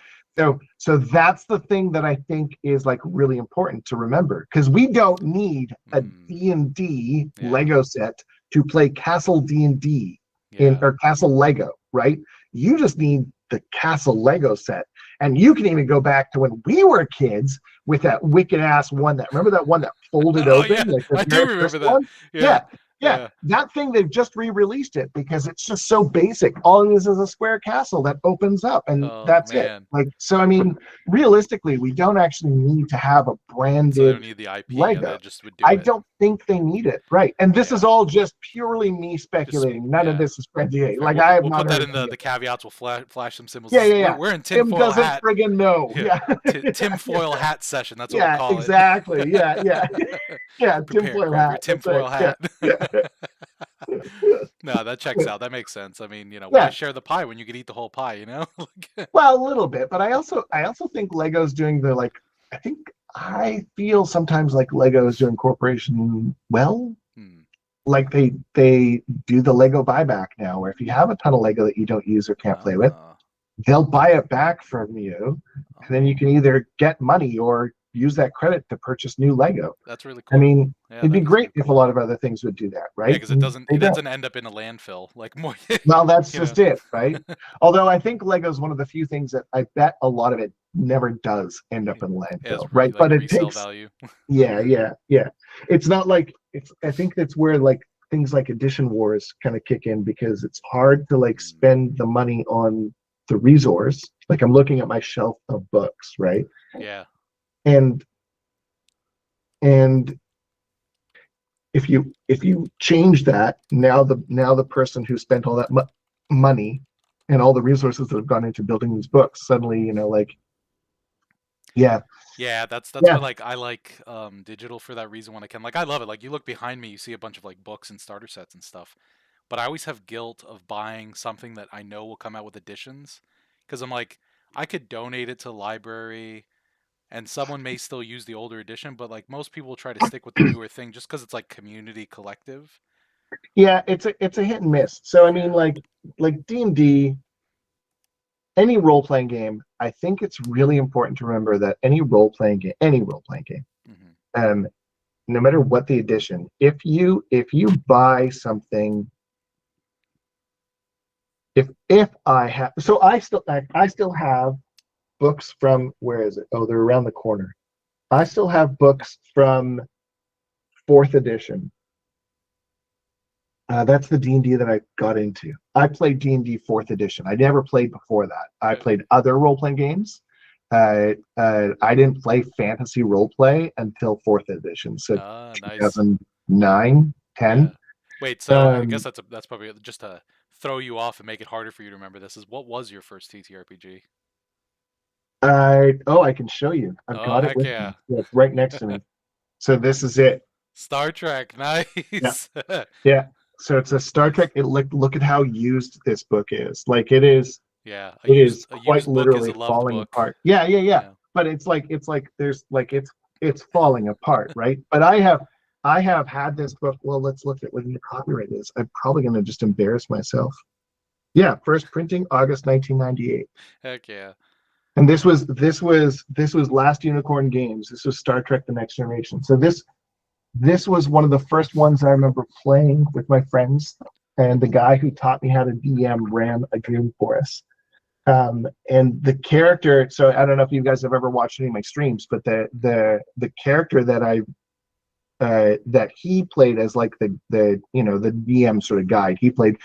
So that's the thing that I think is like really important to remember, because we don't need a D&D Lego set to play Castle D&D or Castle Lego, right? You just need the Castle Lego set. And you can even go back to when we were kids with that wicked ass one remember that one that folded Oh open, yeah, like the I do very remember first that. one? Yeah, Yeah. That thing, they've just re-released it because it's just so basic. All it is a square castle that opens up, and Oh that's it. man. Like, so I mean, realistically, we don't actually need to have a So they branded don't need the IP, and Lego. they just would do I it. don't think they need it, right? And this Yeah. is all just purely me speculating. None of this is Freddy. Like, I have We'll not put that heard in any the of it. caveats. We'll flash some symbols. Yeah. We're in Tim tinfoil doesn't hat. friggin' know. Yeah, tinfoil hat session. That's what we'll Yeah, call it. exactly. Yeah. Yeah, tinfoil Grab your hat. That's right. tinfoil hat. Yeah. No, that checks out. That makes sense. I mean, why Yeah. share the pie when you could eat the whole pie? Well, a little bit, but I also think Lego's doing the like. I feel sometimes like Lego is doing corporation well. Like they do the Lego buyback now, where if you have a ton of Lego that you don't use or can't play with, they'll buy it back from you, and then you can either get money or use that credit to purchase new Lego. That's really cool. I mean, yeah, it'd be great really if a cool. lot of other things would do that, right? Yeah, because it doesn't end up in a landfill like more. Well, that's just it, right? Although I think Lego's one of the few things that I bet a lot of it never does end up in landfill, right? Like but it resale takes value. yeah. It's not like I think that's where like things like edition wars kind of kick in, because it's hard to like spend the money on the resource. Like, I'm looking at my shelf of books, right? Yeah. And if you change that, now the person who spent all that money and all the resources that have gone into building these books suddenly, that's why like I like digital for that reason when I can. Like, I love it. Like, you look behind me, you see a bunch of like books and starter sets and stuff, but I always have guilt of buying something that I know will come out with editions, because I'm like, I could donate it to the library and someone may still use the older edition, but like most people try to stick with the newer thing just because it's like community collective. Yeah, it's a hit and miss. So I mean, like D&D, any role-playing game, I think it's really important to remember that any role-playing game, no matter what the edition, if you buy something, if I have, so I still have books from, where is it? Oh, they're around the corner. I still have books from 4th edition. That's the D&D that I got into. I played D&D 4th edition. I never played before that. I played other role-playing games. I didn't play fantasy role-play until 4th edition, so nice. 2009, 10. Yeah. Wait, so I guess that's probably just to throw you off and make it harder for you to remember this. Is what was your first TTRPG? I can show you. I've got it with me. Yeah, it's right next to me. So this is it. Star Trek, nice. Yeah. So it's a Star Trek. Look at how used this book is. Like, it is. Yeah, it is quite literally falling apart. Yeah. But it's like there's like it's falling apart, right? But I have had this book. Well, let's look at when the copyright is. I'm probably going to just embarrass myself. Yeah, first printing August 1998. Heck yeah. And this was Last Unicorn Games. This was Star Trek: The Next Generation. So this was one of the first ones I remember playing with my friends, and the guy who taught me how to DM ran a game for us. And the character, so I don't know if you guys have ever watched any of my streams, but the character that he played as like the DM sort of guide, he played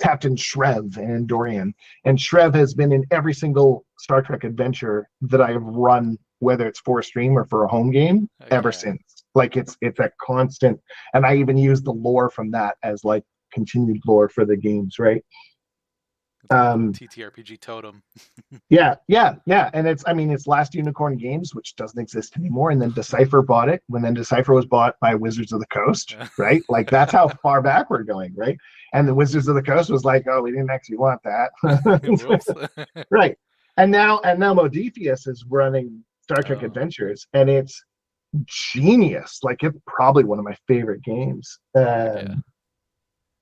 Captain Shrev and Dorian. And Shrev has been in every single Star Trek adventure that I have run, whether it's for a stream or for a home game, ever since. Like, it's a constant, and I even use the lore from that as like continued lore for the games, right? TTRPG totem. yeah, and it's Last Unicorn Games, which doesn't exist anymore, and then Decipher bought it when then Decipher was bought by Wizards of the Coast, right? Like, that's how far back we're going, right? And the Wizards of the Coast was like, oh, we didn't actually want that. Right. And now Modiphius is running Star Trek Adventures, and it's genius. Like, it's probably one of my favorite games.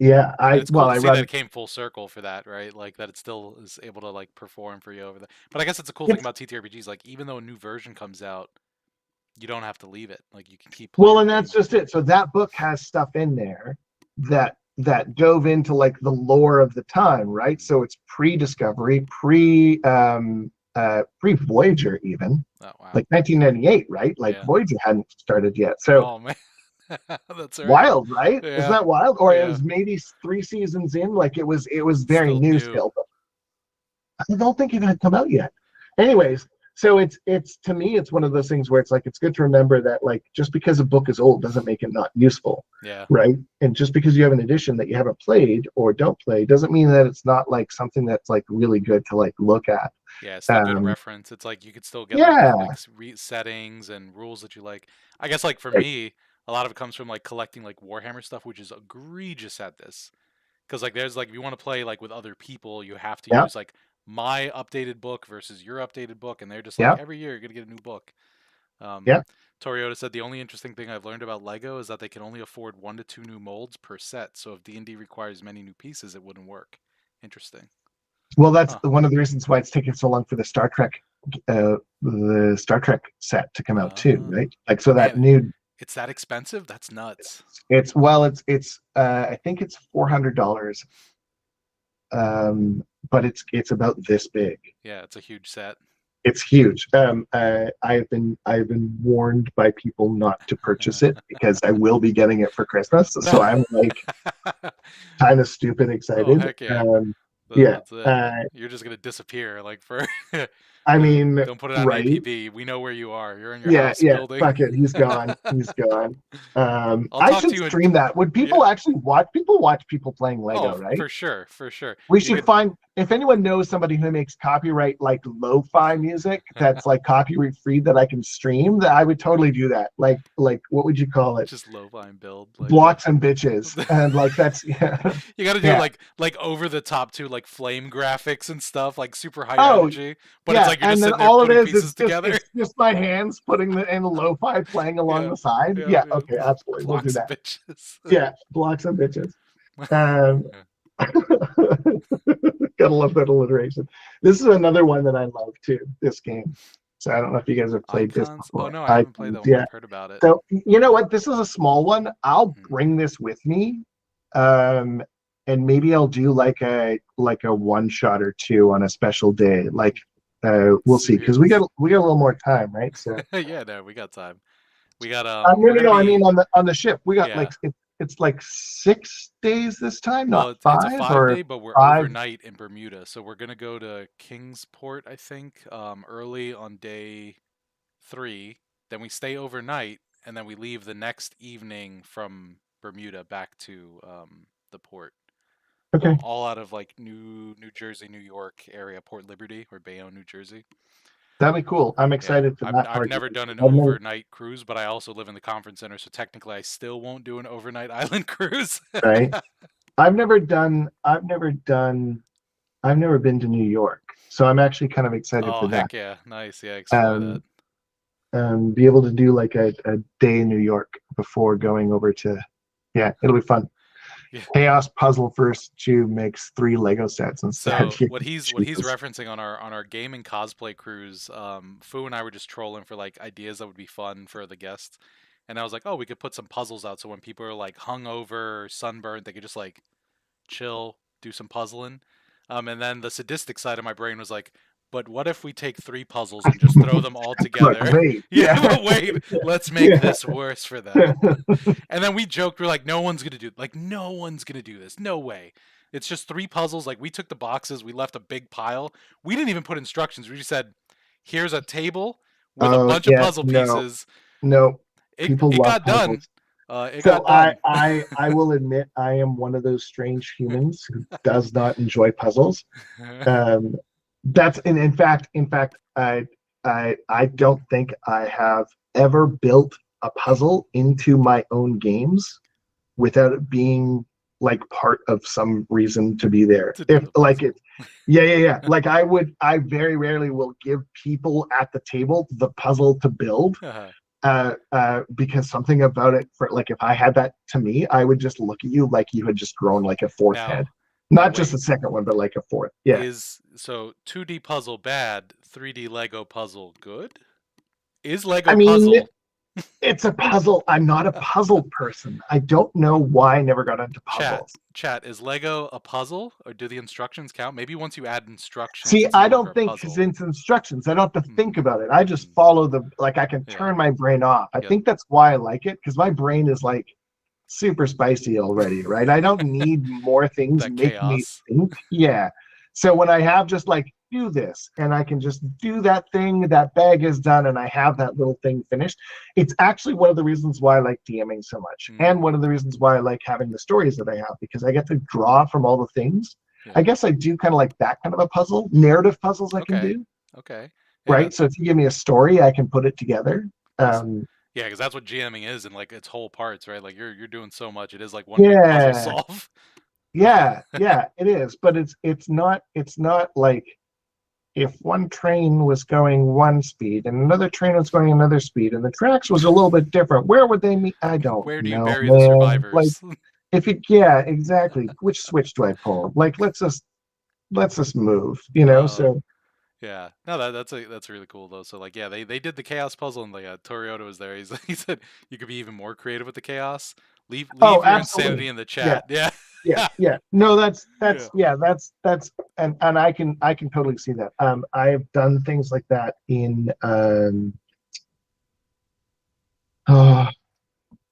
Yeah, it's cool to see that it came full circle for that, right? Like, that it still is able to like perform for you over there. But I guess it's a cool thing about TTRPGs. Like, even though a new version comes out, you don't have to leave it. Like, you can keep playing. Well, and that's just it. So that book has stuff in there that dove into like the lore of the time, right? So it's pre-Discovery, pre-Voyager even, Oh wow. like 1998, right? Like Yeah. Voyager hadn't started yet. So Oh man. That's right. wild, right? Isn't Yeah. that wild? Or it Yeah. was maybe 3 seasons in, like it was very Still new new. still. But I don't think it had come out yet. Anyways, so it's to me, it's one of those things where it's like it's good to remember that like just because a book is old doesn't make it not useful, Yeah. right? And just because you have an edition that you haven't played or don't play doesn't mean that it's not like something that's like really good to like look at. Yeah, it's still good Um, reference. It's like you could still get yeah, like settings and rules that you like. I guess like for right. me, a lot of it comes from like collecting like Warhammer stuff, which is egregious at this. Because like there's like if you want to play like with other people, you have to Yeah, use like my updated book versus your updated book, and they're just like yeah, every year you're gonna get a new book. Um, yeah. Toyota said the only interesting thing I've learned about Lego is that they can only afford 1 to 2 new molds per set. So if D&D requires many new pieces, it wouldn't work. Interesting. Well, that's Huh. one of the reasons why it's taking so long for the Star Trek set to come out too, Uh, right? Like, so that Man, new, it's that expensive? That's nuts. it's well, it's I think it's $400, but it's about this big. Yeah, it's a huge set. It's huge. I've been warned by people not to purchase it because I will be getting it for Christmas. So I'm like kind of stupid Oh excited. heck yeah. Yeah. That's it. You're just gonna disappear like for I mean, don't put it on right? APB. We know where you are. You're in your Yeah, house yeah. building. Fuck it. He's gone. He's gone. I'll I talk to should you in stream that. Would yeah. people actually watch? People watch people playing Oh, Lego, right? for sure, for sure. We You should could find if anyone knows somebody who makes copyright like lo-fi music that's like copyright free that I can stream. That I would totally do that. Like what would you call it? just lo-fi and build Lego. Blocks and bitches, and like that's yeah, You got to do yeah. like over the top too, like flame graphics and stuff, like super high Oh energy. But it's yeah, like you're and just then sitting there all it putting is, pieces together. it's just my hands putting the in lo-fi playing along Yeah, the side. yeah, Yeah, yeah. okay, absolutely, we'll do Blocks and that. bitches. Yeah, blocks and bitches. Um, Gotta love that alliteration. This is another one that I love too, this game. So I don't know if you guys have played this Icons. Oh before. no, I haven't played Icons, that one, but yeah. I've heard about it. So you know what? This is a small one. I'll Hmm. bring this with me. Um, and maybe I'll do like a one shot or two on a special day. Like we'll see. Because we Superheroes. got we got a little more time, right? So Yeah, no, we got time. We got no we're no gonna no, I mean be on the ship. We got yeah. like it's like 6 days this time, Well, not it's a five 5 day, or but we're five. overnight in Bermuda, so we're gonna go to Kingsport, I think, early on day 3. Then we stay overnight, and then we leave the next evening from Bermuda back to the port. Okay. All out of like New Jersey, New York area, Port Liberty or Bayonne, New Jersey. That'd be cool. I'm Yeah, excited for that I've part. never done an I've never, overnight cruise, but I also live in the conference center, so technically I still won't do an overnight island cruise. right? I've never been to New York, so I'm actually kind of excited Oh for that. heck yeah, nice. Yeah, explore that. Um, be able to do like a day in New York before going over to, yeah, it'll be fun. Yeah. Chaos Puzzle First 2 makes 3 Lego sets instead. So what he's Jesus. referencing on our gaming cosplay cruise, Fu and I were just trolling for like ideas that would be fun for the guests, and I was like, oh, we could put some puzzles out so when people are like hungover or sunburned, they could just like chill, do some puzzling. And then the sadistic side of my brain was like, but what if we take 3 puzzles and just throw them all But together? wait, Yeah, yeah, but wait, let's make yeah. this worse for them. And then we joked, we're like, no one's gonna do like no one's gonna do this. No way. It's just 3 puzzles. Like we took the boxes, we left a big pile. We didn't even put instructions. We just said, here's a table with a Oh bunch of yeah, puzzle no, pieces. no. It People it love got done. puzzles. It So got I done. I I will admit I am one of those strange humans who does not enjoy puzzles. Um, that's and in fact, I don't think I have ever built a puzzle into my own games without it being like part of some reason to be there. To do If the like puzzle. it, yeah, yeah, yeah. Like I very rarely will give people at the table the puzzle to build because something about it for like if I had that to me, I would just look at you like you had just grown like a fourth now head. now Not just a wait. second one, but like a fourth. Yeah. Is so 2D puzzle bad, 3D Lego puzzle good? Is Lego I mean, puzzle? It's a puzzle. I'm not a puzzle person. I don't know why I never got into Chat, puzzles. chat. Is Lego a puzzle, or do the instructions count? Maybe once you add instructions, See, it's no I longer don't a think because puzzle. it's instructions. I don't have to think Hmm. about it. I just Hmm. follow like I can Yeah. turn my brain off. I Yep. think that's why I like it because my brain is like super spicy already, right? I don't need more things That making me chaos. think. Yeah. So when I have just like do this and I can just do that thing, that bag is done, and I have that little thing finished. It's actually one of the reasons why I like DMing so much. And one Mm. of the reasons why I like having the stories that I have because I get to draw from all the things. I Yeah. guess I do kind of like that kind of a puzzle, narrative puzzles I can Okay. do, Okay. Yeah. right? So if you give me a story, I can put it together. That's Um, yeah, because that's what GMing is in like its whole parts, right? Like you're doing so much. It is like one big puzzle yeah, solve. yeah, it is, but it's not like if one train was going one speed and another train was going another speed and the tracks was a little bit different, where would they meet? I don't Where do you know, bury the man. Like survivors? if it, yeah, exactly. Which switch do I pull? Like let's just move, uh, So yeah. No, that's really cool though. So like, yeah, they did the chaos puzzle, and like Toriota was there. He said you could be even more creative with the chaos. oh, Leave your insanity absolutely. in the Yeah, chat. Yeah. yeah. No, that's Yeah. that's yeah, that's and I can totally see that. I have done things like that in oh,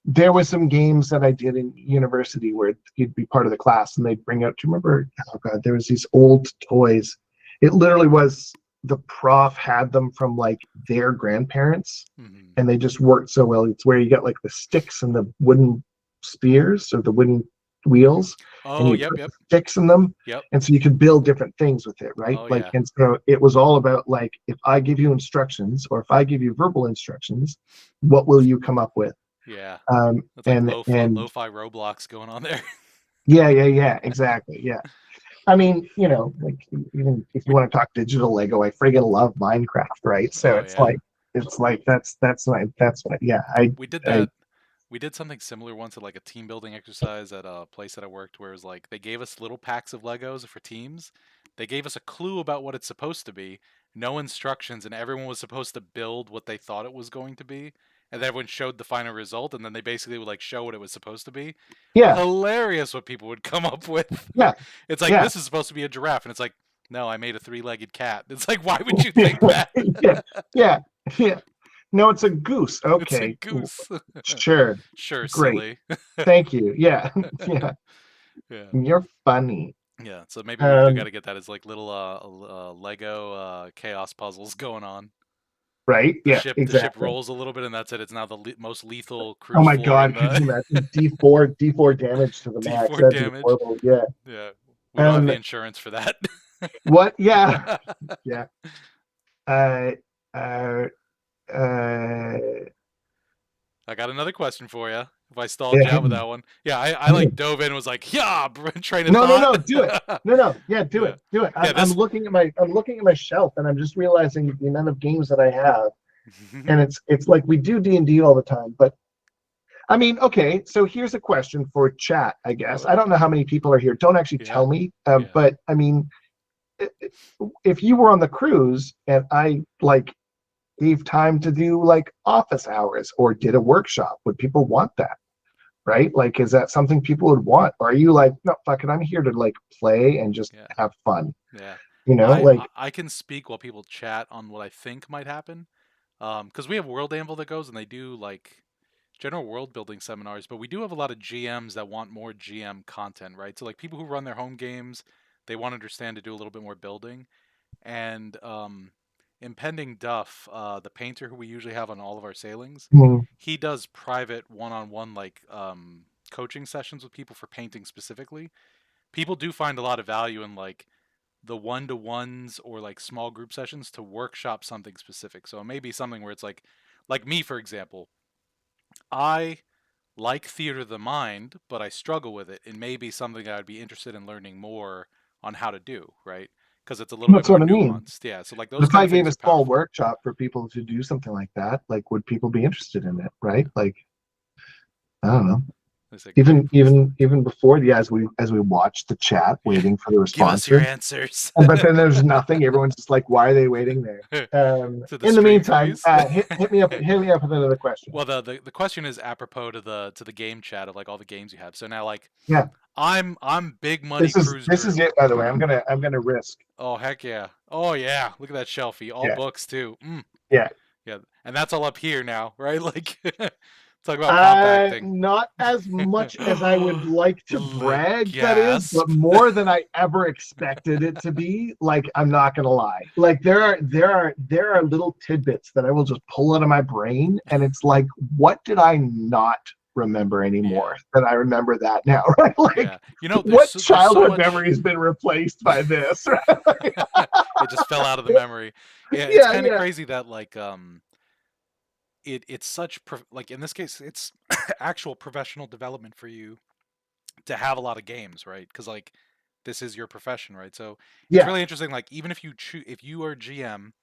there was some games that I did in university where you'd be part of the class and they'd bring out, do you remember? Oh God, there was these old toys. It literally was the prof had them from like their grandparents Hmm. and they just worked so well. It's where you get like the sticks and the wooden spears or the wooden wheels and Oh, you yep, put yep, the sticks in them. yep. And so you could build different things with it, right? Oh Like, yeah, and so it was all about like, if I give you instructions or if I give you verbal instructions, what will you come up with? yeah. Um, That's like and and lo-fi Roblox going on there. yeah, exactly, yeah. I mean, like even if you want to talk digital Lego, I friggin' love Minecraft, right? So Oh it's yeah. like that's my yeah. We did I that. We did something similar once at like a team building exercise at a place that I worked, where it was like they gave us little packs of Legos for teams. They gave us a clue about what it's supposed to be, no instructions, and everyone was supposed to build what they thought it was going to be. And then everyone showed the final result, and then they basically would like show what it was supposed to be. yeah Hilarious what people would come up with. yeah It's like yeah this is supposed to be a giraffe, and it's like, no, I made a three-legged cat. It's like, why would you think that? yeah yeah yeah. No, it's a goose. It's a Okay, goose. sure, Sure, great, silly. thank you. Yeah, yeah. Yeah. You're funny. Yeah, so maybe we do got Um, to get that as like little Lego chaos puzzles going on. right? The Yeah, ship exactly. rolls a little bit, and that's it. It's now the most lethal Oh cruise my floor in God, could the you imagine D4 damage to the max? D4 That'd be damage. horrible. Yeah. Yeah, we don't have the Um, insurance for that. what? Yeah, yeah. Uh, uh, uh, I got another question for you. If I stalled yeah. you out with that one, yeah, I like dove in and was like, yeah, train of No, no, thought. no. Do it. No, no. Yeah, do Yeah, it. Do it. yeah. I'm looking at my shelf, and I'm just realizing the amount of games that I have, and it's like we do D&D all the time, but I mean, okay. So here's a question for chat. I guess I don't know how many people are here. Don't actually Yeah, tell me. yeah. But I mean, if you were on the cruise and I like gave time to do like office hours or did a workshop, would people want that? Right? Like, is that something people would want? Or are you like, no, fuck it, I'm here to like play and just Yeah. have fun? Yeah. Like, I can speak while people chat on what I think might happen. Because we have World Anvil that goes, and they do like general world building seminars, but we do have a lot of GMs that want more GM content, right? So like people who run their home games, they want to understand to do a little bit more building. And Impending Duff, the painter who we usually have on all of our sailings, hmm, he does private one-on-one like coaching sessions with people for painting specifically. People do find a lot of value in like the one-to-ones or like small group sessions to workshop something specific. So it may be something where it's like me for example, I like theater of the mind, but I struggle with it. It may be something I would be interested in learning more on how to do, right? Because it's a little bit that's more what I mean. nuanced. Yeah, so like But those if kind I of gave things a are small powerful. workshop for people to do something like that, like, would people be interested in it? Yeah. Right? Like, I don't know. It's a great Even before the as we watch the chat, waiting for the give us your responses, answers. but then there's nothing. Everyone's just like, why are they waiting there? To the In the stream, meantime, please. hit me up with another question. Well, the question is apropos to the game chat of like all the games you have. So now, like, Yeah, I'm big money cruise this is Drew. it. By the way, I'm gonna risk. Oh heck yeah! Oh yeah! Look at that shelfie. All Yeah, books too. yeah. Yeah, and that's all up here now, right? Like, talk about compacting. Not as much as I would like to Lick brag, that is, gasp. but more than I ever expected it to be. Like, I'm not gonna lie. Like, there are little tidbits that I will just pull out of my brain, and it's like, what did I not remember anymore that I remember that now? Right? Like, Yeah, you know, what there's childhood so much... memory has been replaced by this? Right? It just fell out of the memory. Yeah, it's Yeah, kind of yeah. crazy that like it's such like in this case it's actual professional development for you to have a lot of games, right? Because like this is your profession, right? So it's Yeah. really interesting. Like even if you if you are GM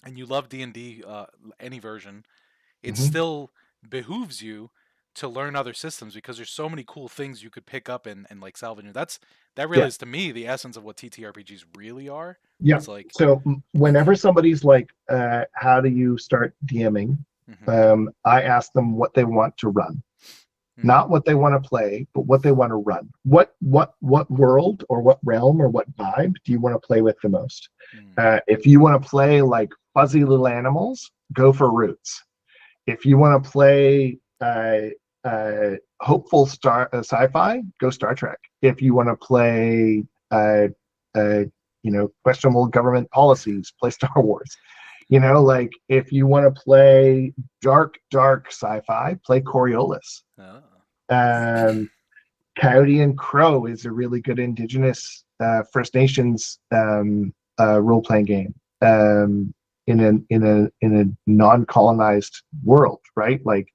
and you love D&D, any version, it Mhm. still behooves you to learn other systems because there's so many cool things you could pick up and like salvage. That really Yeah. is to me the essence of what TTRPGs really are. Yeah. It's like, So whenever somebody's like, how do you start DMing? I ask them what they want to run, not what they want to play, but what they want to run. What world or what realm or what vibe do you want to play with the most? If you want to play like fuzzy little animals, go for Roots. If you want to play hopeful sci-fi, go Star Trek. If you want to play questionable government policies, play Star Wars. Like if you want to play dark sci-fi, play Coriolis. Coyote and Crow is a really good Indigenous First Nations role-playing game in a non-colonized world, right? Like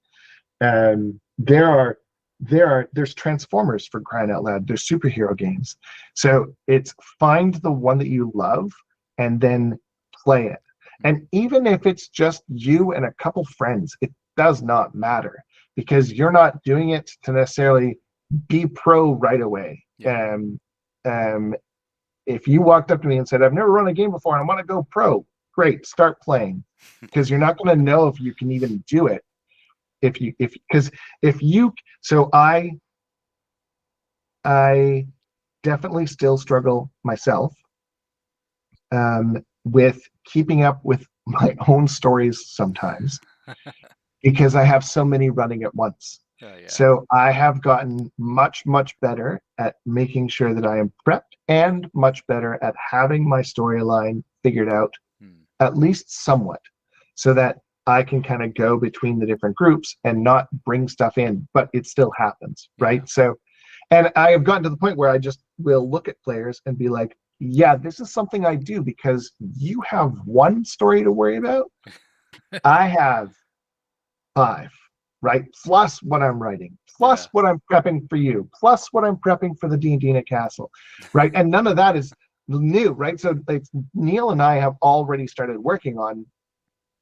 there's Transformers, for crying out loud. There's superhero games. So it's find the one that you love and then play it. And even if it's just you and a couple friends, it does not matter because you're not doing it to necessarily be pro right away. Yeah. If you walked up to me and said, I've never run a game before and I want to go pro, great, start playing. Because you're not going to know if you can even do it. So I definitely still struggle myself with keeping up with my own stories sometimes because I have so many running at once. So I have gotten much better at making sure that I am prepped and much better at having my storyline figured out, at least somewhat, so that I can kind of go between the different groups and not bring stuff in, but it still happens, right? So, and I have gotten to the point where I just will look at players and be like, yeah, this is something I do because you have one story to worry about. I have 5, right? Plus what I'm writing, plus what I'm prepping for you, plus what I'm prepping for the D&D Castle, right? And none of that is new, right? So like, Neil and I have already started working on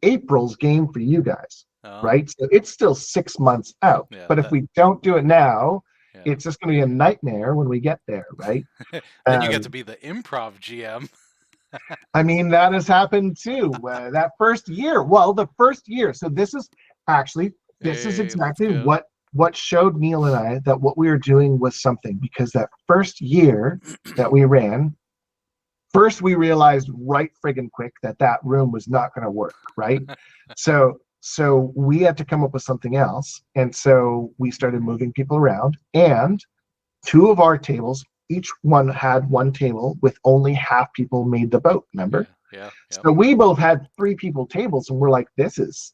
April's game for you guys, right? So it's still 6 months out. But if we don't do it now, it's just going to be a nightmare when we get there, right? Then you get to be the improv GM. I mean, that has happened too. That first year, the first year. So this is exactly what showed Neil and I that what we were doing was something, because that first year that we ran, first we realized right friggin' quick that room was not going to work, right? So we had to come up with something else, and so we started moving people around, and 2 of our tables, each one had one table with only half people made the boat, remember? So we both had 3 people tables, and we're like, this is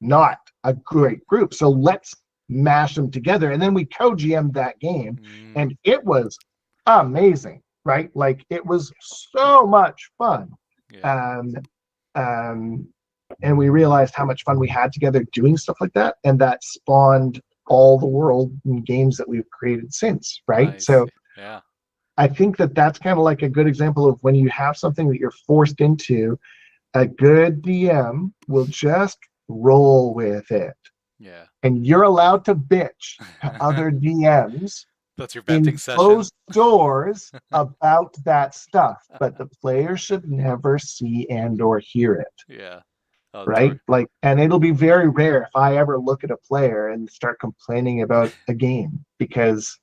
not a great group, so let's mash them together. And then we co-GM'd that game, and it was amazing, right? Like, it was so much fun. And we realized how much fun we had together doing stuff like that, and that spawned all the world and games that we've created since, right? Nice. So I think that's kind of like a good example of when you have something that you're forced into, a good DM will just roll with it. and you're allowed to bitch to other DMs That's your venting in session. closed doors about that stuff, but the player should never see and or hear it. Yeah. Oh, Right? Like, and it'll be very rare if I ever look at a player and start complaining about a game, because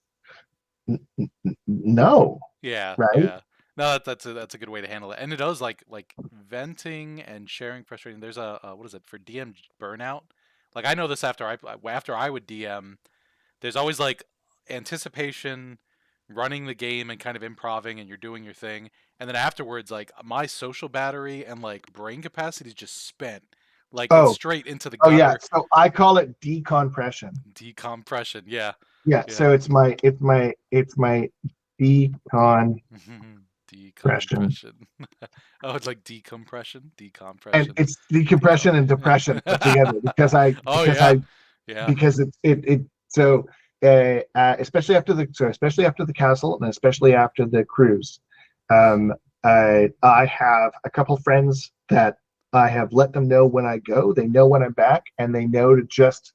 no, Yeah, right? yeah. No, that's a good way to handle it, and it does like venting and sharing frustration. There's a what is it for DM burnout? Like I know this after I would DM. There's always like anticipation, running the game and kind of improving, and you're doing your thing, and then afterwards, like my social battery and like brain capacity is just spent. Like it's Oh, straight into the oh yeah. gutter. So I call it decompression. Decompression. Yeah, Yeah. yeah. So it's my decon. Decompression. Oh, it's like decompression, And decompression, it's decompression and depression put together, because I Oh because yeah, I yeah. because it so especially after the castle, and especially after the cruise. um I have a couple friends that I have let them know when I go. They know when I'm back, and they know to just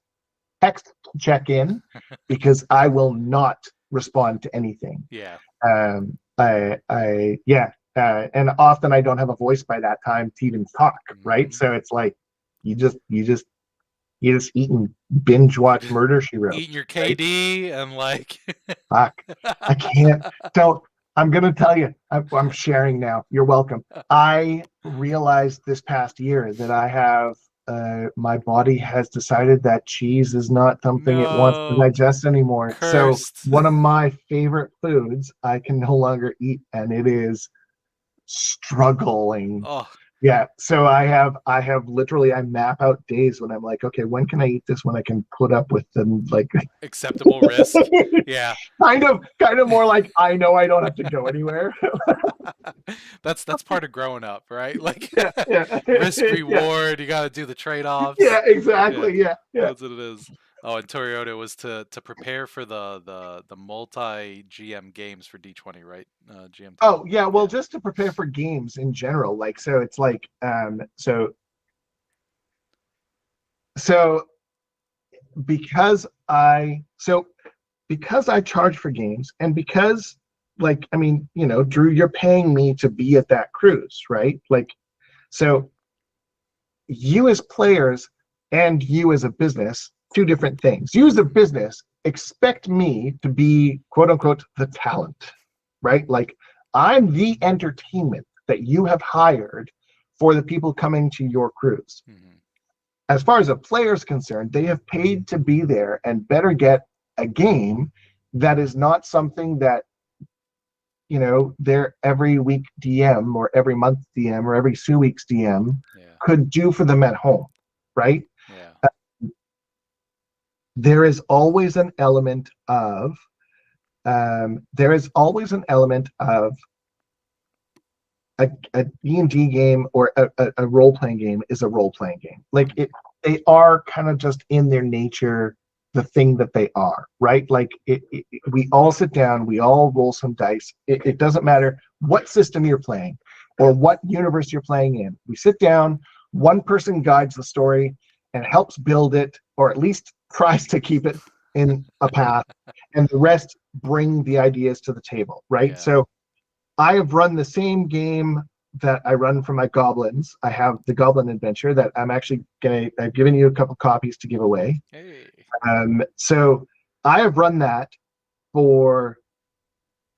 text check in, because I will not respond to anything. Yeah. Yeah, and often I don't have a voice by that time to even talk, right? Hmm. So it's like you just eat and binge You're watch just Murder She Wrote, eating your right? KD and like. Fuck, I can't. Don't. I'm gonna tell you. I'm sharing now. You're welcome. I realized this past year that I have. My body has decided that cheese is not something it wants to No, digest anymore. So cursed. one of my favorite foods I can no longer eat, and it is struggling. Oh, Yeah, so I have literally, I map out days when I'm like, okay, when can I eat this, when I can put up with them, like acceptable risk. Yeah. kind of more like, I know I don't have to go anywhere. That's part of growing up, right? Like Yeah, yeah, risk yeah, reward, you got to do the trade-offs. yeah, Yeah. exactly. Yeah, yeah. That's what it is. Oh, and Toyota was to prepare for the multi GM games for D20, right? GMTim. Oh, yeah. Well, Yeah. just to prepare for games in general, like, so it's like, so because I charge for games, and because, like, I mean, Drew, you're paying me to be at that cruise, right? Like, so you as players and you as a business, two different things. You as a business expect me to be, quote unquote, the talent, right? Like, I'm the entertainment that you have hired for the people coming to your cruise. Hmm. As far as a player is concerned, they have paid to be there and better get a game that is not something that, their every week DM or every month DM or every 2 weeks DM Yeah. could do for them at home, right? Yeah. There is always an element of there is always an element of a D&D game, or a role-playing game is a role-playing game. Like, they are kind of just in their nature the thing that they are, right? Like, we all sit down, we all roll some dice. It doesn't matter what system you're playing or what universe you're playing in. We sit down, one person guides the story and helps build it, or at least tries to keep it in a path, and the rest bring the ideas to the table, right? Yeah. So I have run the same game that I run for my goblins. I have the Goblin Adventure that I've given you a couple copies to give away. Hey. So I have run that for,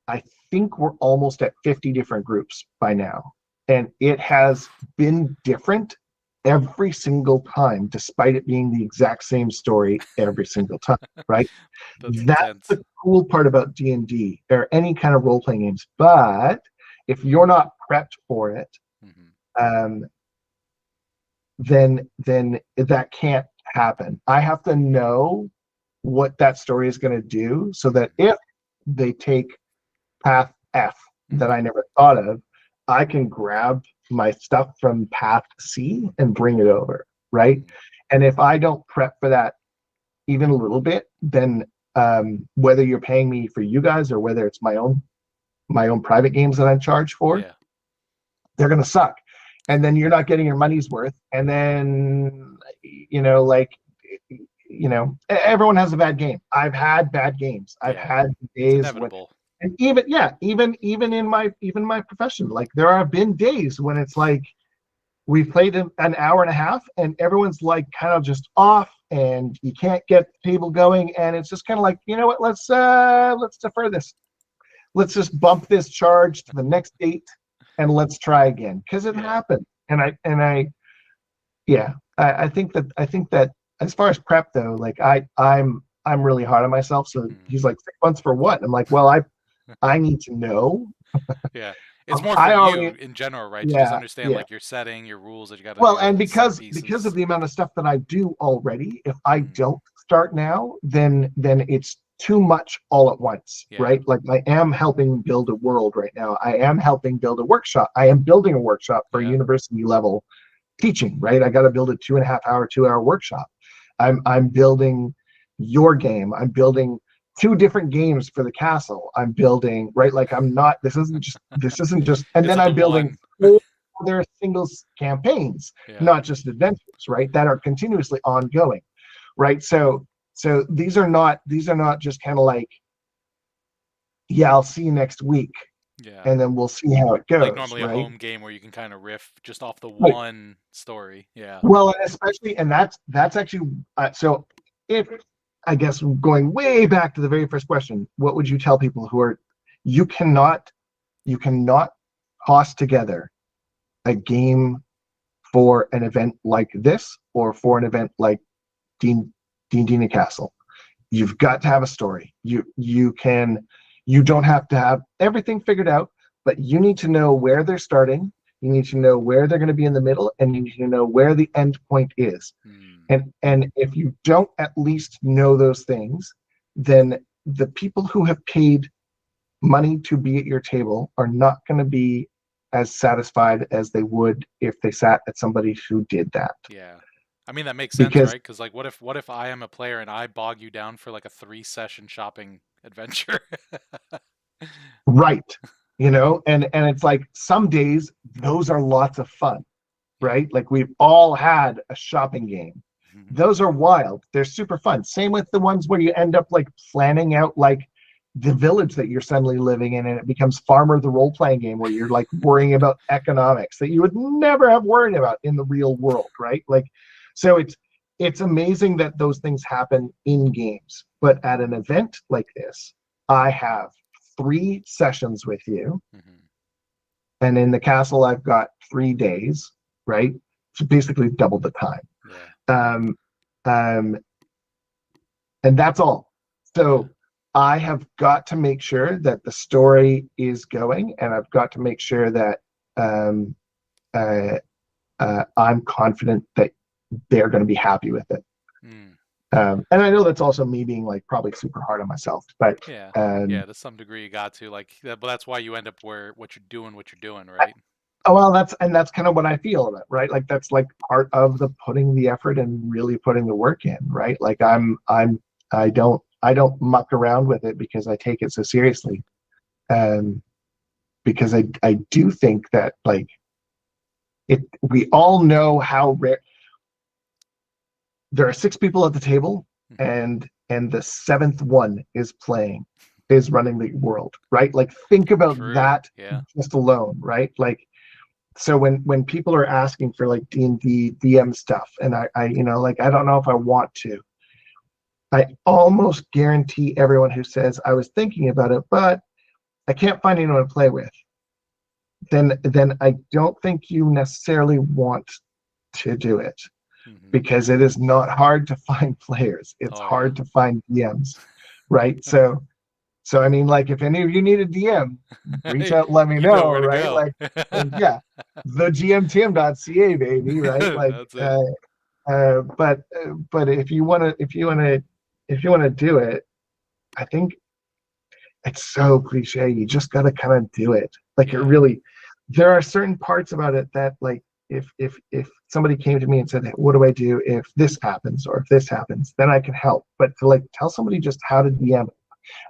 I think we're almost at 50 different groups by now. And it has been different every single time, despite it being the exact same story every single time, right? That's That's intense. the cool part about D&D or any kind of role-playing games. But if you're not prepped for it, Hmm. um, then that can't happen. I have to know what that story is going to do, so that if they take path F that I never thought of, I can grab my stuff from path C and bring it over, right? And if I don't prep for that even a little bit, then whether you're paying me for you guys or whether it's my own private games that I charge for, Yeah. they're gonna suck, and then you're not getting your money's worth. And then, like, everyone has a bad game. I've had bad games. I've Yeah. had It's days when, inevitable. and even in my profession, like there have been days when it's like we played an hour and a half and everyone's like kind of just off and you can't get the table going, and it's just kind of like, you know what, let's defer this. Let's just bump this charge to the next date and let's try again, because it Yeah. happened. And I yeah, I think that as far as prep though, like I'm really hard on myself. So he's like, 6 months for what? I'm like, well, I need to know. Yeah. It's more for I you already in general, right? To just Yeah, understand yeah. like your setting, your rules that you got to Well, do, and the set because of pieces. the amount of stuff that I do already, if I Mhm. don't start now, then it's too much all at once, Yeah. right? Like I am helping build a world right now. I am helping build a workshop. I am building a workshop for Yeah. university level teaching, right? I got to build a 2.5 hour, 2 hour workshop. I'm building your game. I'm building two different games for the castle. I'm building, right? Like I'm not. This isn't just. And Isn't then the I'm building one. 4 other singles campaigns, Yeah. not just adventures, right? That are continuously ongoing, right? So these are not just kind of like, yeah, I'll see you next week, Yeah. and then we'll see how it Like goes, normally a right? home game where you can kind of riff just off the Right. one story. Yeah. Well, and especially, and that's actually so. If I guess going way back to the very first question, what would you tell people who are you cannot you cannot toss together a game for an event like this or for an event like Dean Castle. You've got to have a story. You don't have to have everything figured out, but you need to know where they're starting. You need to know where they're going to be in the middle, and you need to know where the end point is. Hmm. And if you don't at least know those things, then the people who have paid money to be at your table are not going to be as satisfied as they would if they sat at somebody who did that. Yeah. I mean that makes sense, Because right? Because like, what if I am a player and I bog you down for like a 3 session shopping adventure? right, and it's like some days those are lots of fun, Yeah. right? Like we've all had a shopping game. Those are wild. They're super fun. Same with the ones where you end up like planning out like the village that you're suddenly living in, and it becomes Farmer the role-playing game where you're like worrying about economics that you would never have worried about in the real world, right? Like, so it's amazing that those things happen in games. But at an event like this, I have 3 sessions with you, Mhm. and in the castle I've got 3 days, right? So basically double the time. Yeah. Um, um, and that's all. Yeah. So I have got to make sure that the story is going, and I've got to make sure that um, uh, I'm confident that they're going to be happy with it. Mm. And I know that's also me being like probably super hard on myself, but Yeah. um, Yeah. To some degree, you got to like, but that's why you end up where what you're doing, right? oh well, that's kind of what I feel of it, right? Like that's like part of the putting the effort and really putting the work in, right? Like I don't muck around with it because I take it so seriously. Um, because I do think that like we all know how rare there are 6 people at the table, Mhm. and the seventh one is running the world, right? Like think about True. that Yeah. just alone, right? Like so when people are asking for like D&D DM stuff, and I like I don't know if I want to, I almost guarantee everyone who says I was thinking about it, but I can't find anyone to play with, then I don't think you necessarily want to do it, Hmm. because it is not hard to find players. It's Oh yeah. hard to find DMs, right? So I mean, like if any of you need a DM, reach out, let me You know know, where to right? go. Like yeah, the GMTim.ca, baby, right? Like That's it. but if you want to do it, I think it's so cliche. You just got to kind of do it. Like it Yeah. really, there are certain parts about it that like if somebody came to me and said, hey, what do I do if this happens or if this happens, then I can help. But to like tell somebody just how to DM it.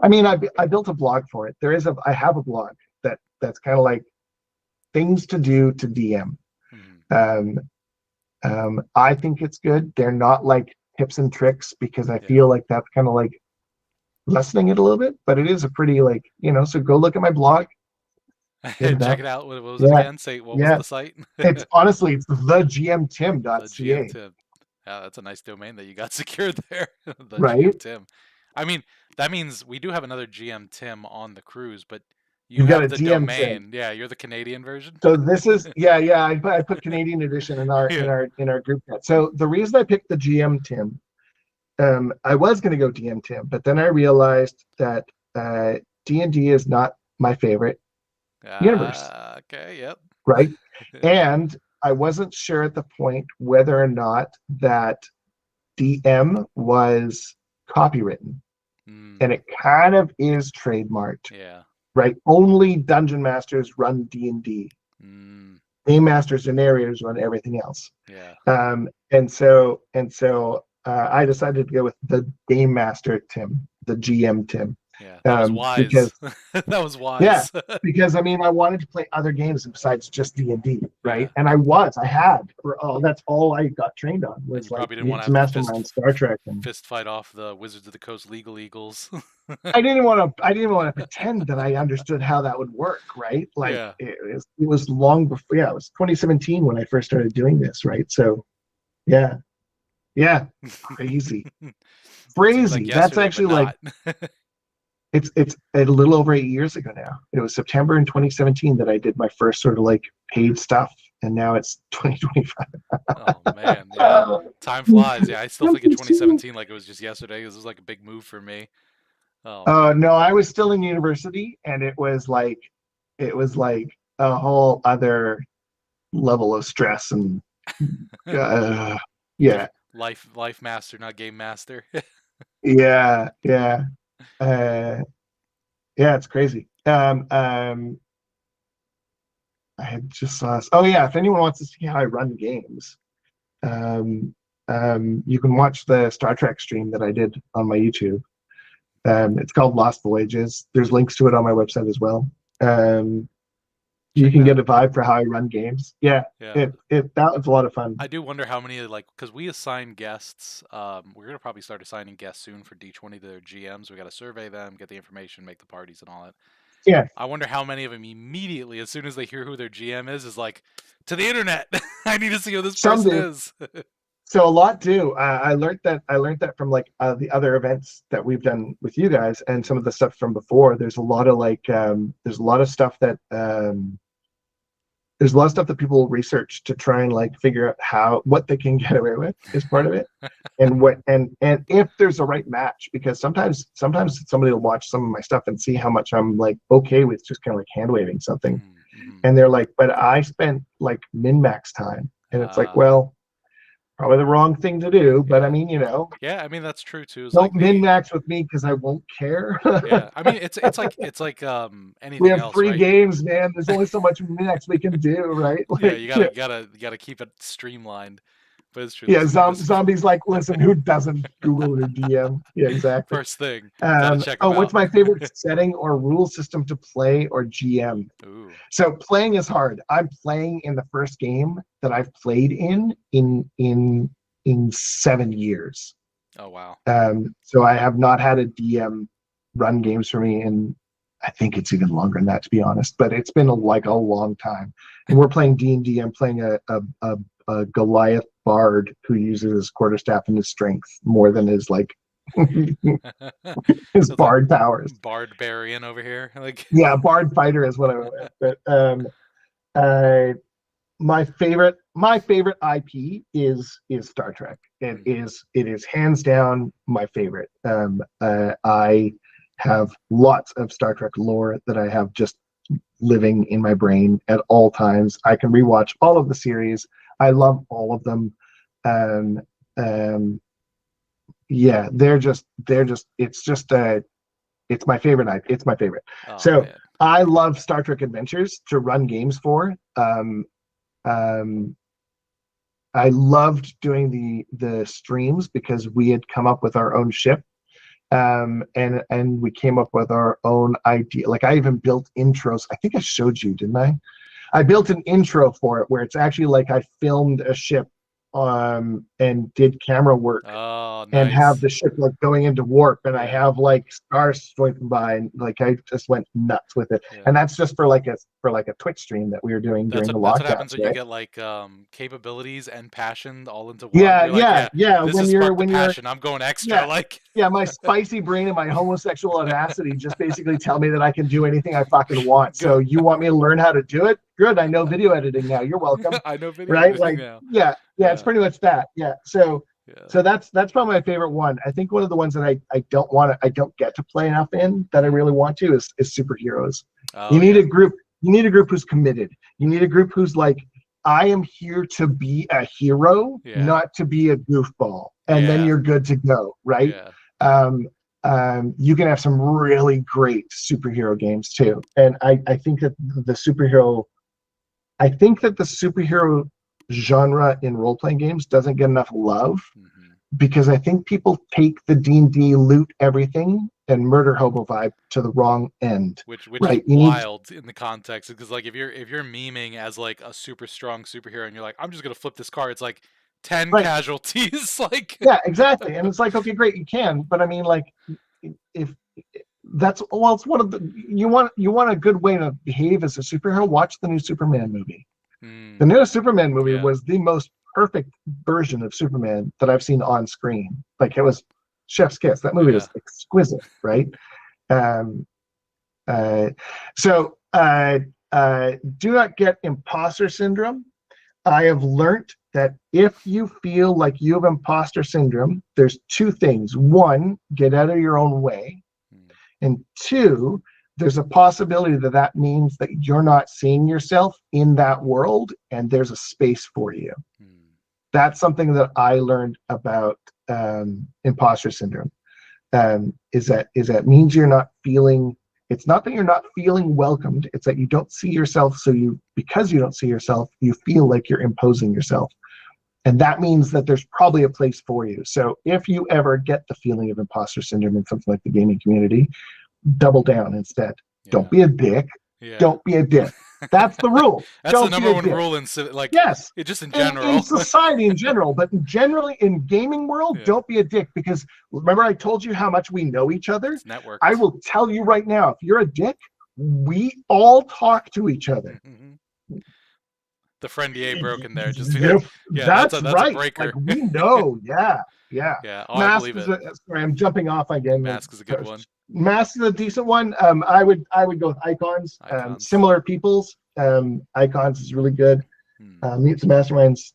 I mean, I built a blog for it. I have a blog that's kind of like things to do to DM. Hmm. Um, I think it's good. They're not like tips and tricks because I Yeah. feel like that's kind of like lessening it a little bit, but it is a pretty like, so go look at my blog. Hit it Check up. it out. What was it Yeah. again? Say what was Yeah. the site? It's honestly, it's The thegmtim.ca, GMTim. Yeah, that's a nice domain that you got secured there. The right? GMTim. I mean, that means we do have another GMTim on the cruise, but you You've got have a the GMTim. domain. Yeah, you're the Canadian version. So this is, yeah. I put Canadian edition in our Yeah. group chat. So the reason I picked the GMTim, I was going to go GMTim, but then I realized that D&D is not my favorite universe, Okay. Yep. right? And I wasn't sure at the point whether or not that DM was copywritten, Mm, and it kind of is trademarked, yeah. right? Only dungeon masters run D&D. Mm, Game masters and narrators run everything else. yeah. And so I decided to go with the game master Tim, the GM Tim, Yeah. That was because wise. That was yeah, wise. because I mean I wanted to play other games besides just D&D, Yeah. right? And I had that's all I got trained on And was you like probably didn't want to Games have to Mastermind, Star Trek, and fist fight off the Wizards of the Coast legal eagles. I didn't want to pretend that I understood how that would work, right? Like Yeah. it was long before, yeah, it was 2017 when I first started doing this, right? So yeah, yeah, crazy. Seems like Crazy. That's yesterday, but actually like not. it's a little over 8 years ago now. It was September in 2017 that I did my first sort of like paid stuff, and now it's 2025. Oh man, yeah. Time flies. Yeah, I still think of 2017 like it was just yesterday. This was like a big move for me. Oh man. No, I was still in university, and it was like a whole other level of stress and yeah, Life master, not game master. yeah. Uh, yeah, it's crazy. I had just saw. Oh yeah, if anyone wants to see how I run games, um, you can watch the Star Trek stream that I did on my YouTube. It's called Lost Voyages. There's links to it on my website as well. You Check can it get out. a vibe for how I run games. Yeah, Yeah. that was a lot of fun. I do wonder how many like because we assign guests. We're gonna probably start assigning guests soon for D20 to their GMs. We got to survey them, get the information, make the parties and all that. Yeah, I wonder how many of them immediately, as soon as they hear who their GM is like, to the internet. I need to see who this some person do. is. So a lot do. I learned that from like the other events that we've done with you guys and some of the stuff from before. There's a lot of stuff that people research to try and like figure out what they can get away with is part of it, and if there's a right match, because sometimes somebody will watch some of my stuff and see how much I'm like okay with just kind of like hand waving something, Mm-hmm. and they're like, but I spent like min max time, and it's like, Uh, well, probably the wrong thing to do, but I yeah. mean, Yeah, I mean that's true too. Is don't like min the max with me because I won't care. yeah. I mean it's like We anything have else, three right? games, man. There's only so much min max we can do, right? Yeah, Like, you gotta keep it streamlined. But it's true. yeah, This zombies like, listen, who doesn't Google their DM? Yeah, exactly. first thing, gotta check them Oh, what's out. my favorite setting or rule system to play or GM? Ooh. So playing is hard. I'm playing in the first game that I've played in 7 years. Oh wow. So I have not had a DM run games for me, and I think it's even longer than that, to be honest. But it's been like a long time. And we're playing D&D. I'm playing a Goliath bard who uses his quarterstaff and his strength more than his like his It's like bard powers. barbarian over here. Like Yeah, bard fighter is what I went with. But uh, my favorite IP is Star Trek. It is hands down my favorite. I have lots of Star Trek lore that I have just living in my brain at all times. I can rewatch all of the series. I love all of them. Um, um, yeah, it's my favorite. It's my favorite. oh So man. I love Star Trek Adventures to run games for. Um, I loved doing the streams because we had come up with our own ship, and we came up with our own idea. Like I even built intros. I think I showed you, didn't I? I built an intro for it where it's actually like I filmed a ship and did camera work Oh, and have nice. the ship like going into warp, and I Yeah, have like stars swiping by, and like I just went nuts with it. yeah. And that's just for like a Twitch stream that we were doing during the That's what happens lockdowns, when you right? get like capabilities and passion all into one. Yeah, You're like, yeah, yeah, yeah. this has sparked the passion. I'm going extra. Yeah, Like, yeah. My spicy brain and my homosexual audacity just basically tell me that I can do anything I fucking want. go. So you want me to learn how to do it? Good. I know video editing now. You're welcome. I know video Right? editing Like, now. yeah, yeah. It's Yeah, pretty much that. Yeah. So, yeah. so that's probably my favorite one. I think one of the ones that I don't get to play enough in that I really want to is superheroes. Oh You need yeah, a group. You need a group who's committed. You need a group who's like, I am here to be a hero, yeah, not to be a goofball. And then yeah, you're good to go, right? yeah. Um, you can have some really great superhero games too. And I think that the superhero genre in role-playing games doesn't get enough love Hmm. because I think people take the D&D loot everything and murder hobo vibe to the wrong end. Which is Right? You need wild in the context because like if you're memeing as like a super strong superhero and you're like I'm just gonna flip this card, it's like 10 right. casualties. Like, Yeah, exactly. And it's like, okay, great, you can, but I mean, like, if that's well, it's one of the you want a good way to behave as a superhero. Watch the new Superman movie. The mm, new Superman movie yeah, was the most perfect version of Superman that I've seen on screen. Like it was chef's kiss. That movie yeah. was exquisite, right? Um, uh, so do not get imposter syndrome. I have learned that if you feel like you have imposter syndrome, there's two things. One, get out of your own way. Mm, And two, there's a possibility that that means that you're not seeing yourself in that world and there's a space for you. mm, That's something that I learned about imposter syndrome. Is that means you're not feeling, it's not that you're not feeling welcomed, it's that you don't see yourself, so because you don't see yourself, you feel like you're imposing yourself. And that means that there's probably a place for you. So if you ever get the feeling of imposter syndrome in something like the gaming community, double down instead. Don't yeah, be a dick. yeah. Don't be a dick. That's the rule. That's the Don't be number a one dick. rule in like Yes. it just in In general. society in general, but generally in gaming world, Yeah, don't be a dick, because remember I told you how much we know each other? it's I networked. will tell you right now, if you're a dick, we all talk to each other. The friend EA broke in there. Just yeah, That's that's a right. Like breaker. we know. Yeah. Yeah. Yeah. Oh, I Mask believe is it. a, sorry, I'm jumping off again. Mask is a good one. Mask is a decent one. I would go with Icons. Icons. Similar peoples. Icons is really good. Hmm. Meet some Masterminds.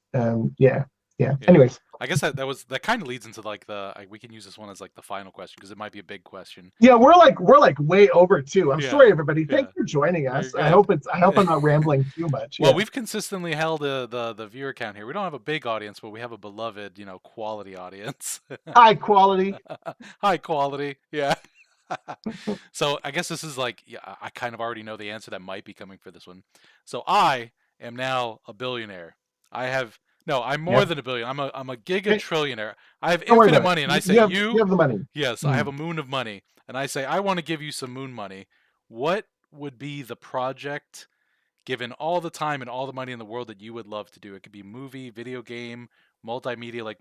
Yeah. Yeah. Yeah. Anyways. I guess that kind of leads into like we can use this one as like the final question because it might be a big question. Yeah, we're like way over too. I'm Yeah. sorry, everybody. Yeah. Thanks for joining You're us. good. I hope I'm not rambling too much. Well, Yeah. we've consistently held the viewer count here. We don't have a big audience, but we have a beloved, quality audience. High quality. High quality. Yeah. So I guess this is like, yeah, I kind of already know the answer that might be coming for this one. So I am now a billionaire. I have no, I'm more Yep. than a billion. I'm a giga Okay. trillionaire. I have Don't worry infinite about money, it. and I say You have the money. yes, I have a moon of money, and I say I want to give you some moon money. What would be the project, given all the time and all the money in the world, that you would love to do? It could be movie, video game, multimedia. Like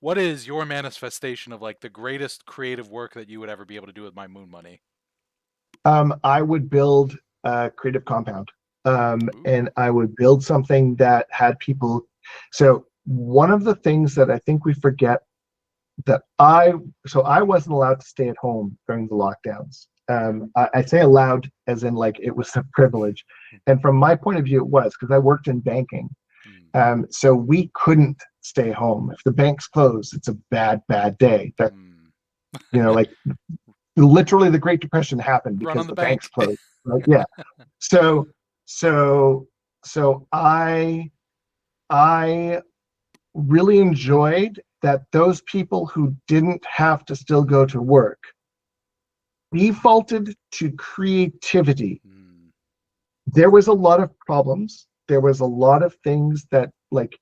what is your manifestation of like the greatest creative work that you would ever be able to do with my moon money? I would build a creative compound. Ooh. And I would build something that had people. So one of the things that I think we forget I wasn't allowed to stay at home during the lockdowns. I say allowed as in like it was a privilege. And from my point of view, it was because I worked in banking. So we couldn't stay home. If the banks close, it's a bad day. That, like literally the Great Depression happened because the banks closed. Right? Yeah. So I really enjoyed that those people who didn't have to still go to work defaulted to creativity. There was a lot of problems. There was a lot of things that, like,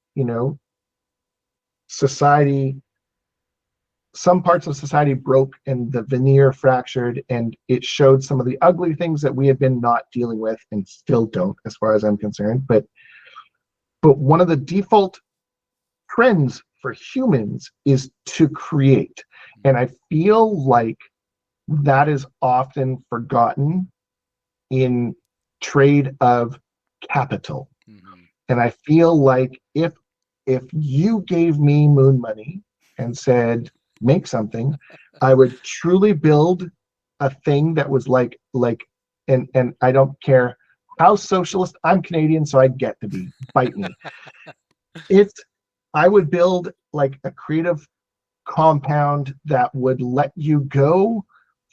some parts of society broke and the veneer fractured, and it showed some of the ugly things that we have been not dealing with and still don't, as far as I'm concerned. But one of the default trends for humans is to create. And I feel like that is often forgotten in trade of capital. Mm-hmm. And I feel like if you gave me moon money and said, make something, I would truly build a thing that was and I don't care how socialist, I'm Canadian, so I get to be, bite me. It's, I would build like a creative compound that would let you go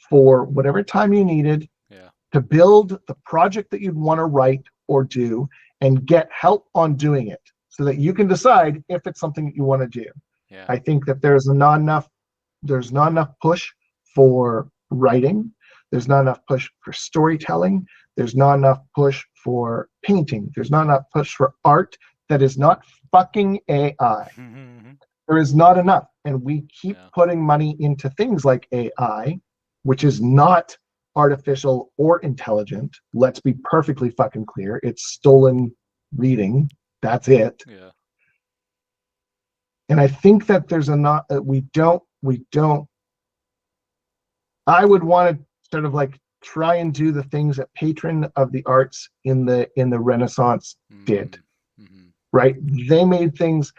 for whatever time you needed Yeah. to build the project that you'd want to write or do and get help on doing it so that you can decide if it's something that you want to do. Yeah. I think that there's not enough push for writing. There's not enough push for storytelling. There's not enough push for painting. There's not enough push for art that is not fucking AI. Mm-hmm. There is not enough. And we keep Yeah. putting money into things like AI, which is not artificial or intelligent. Let's be perfectly fucking clear. It's stolen reading. That's it. Yeah. And I think that there's a not we don't I would want to sort of like try and do the things that patron of the arts in the Renaissance did. Mm-hmm. Right? They made things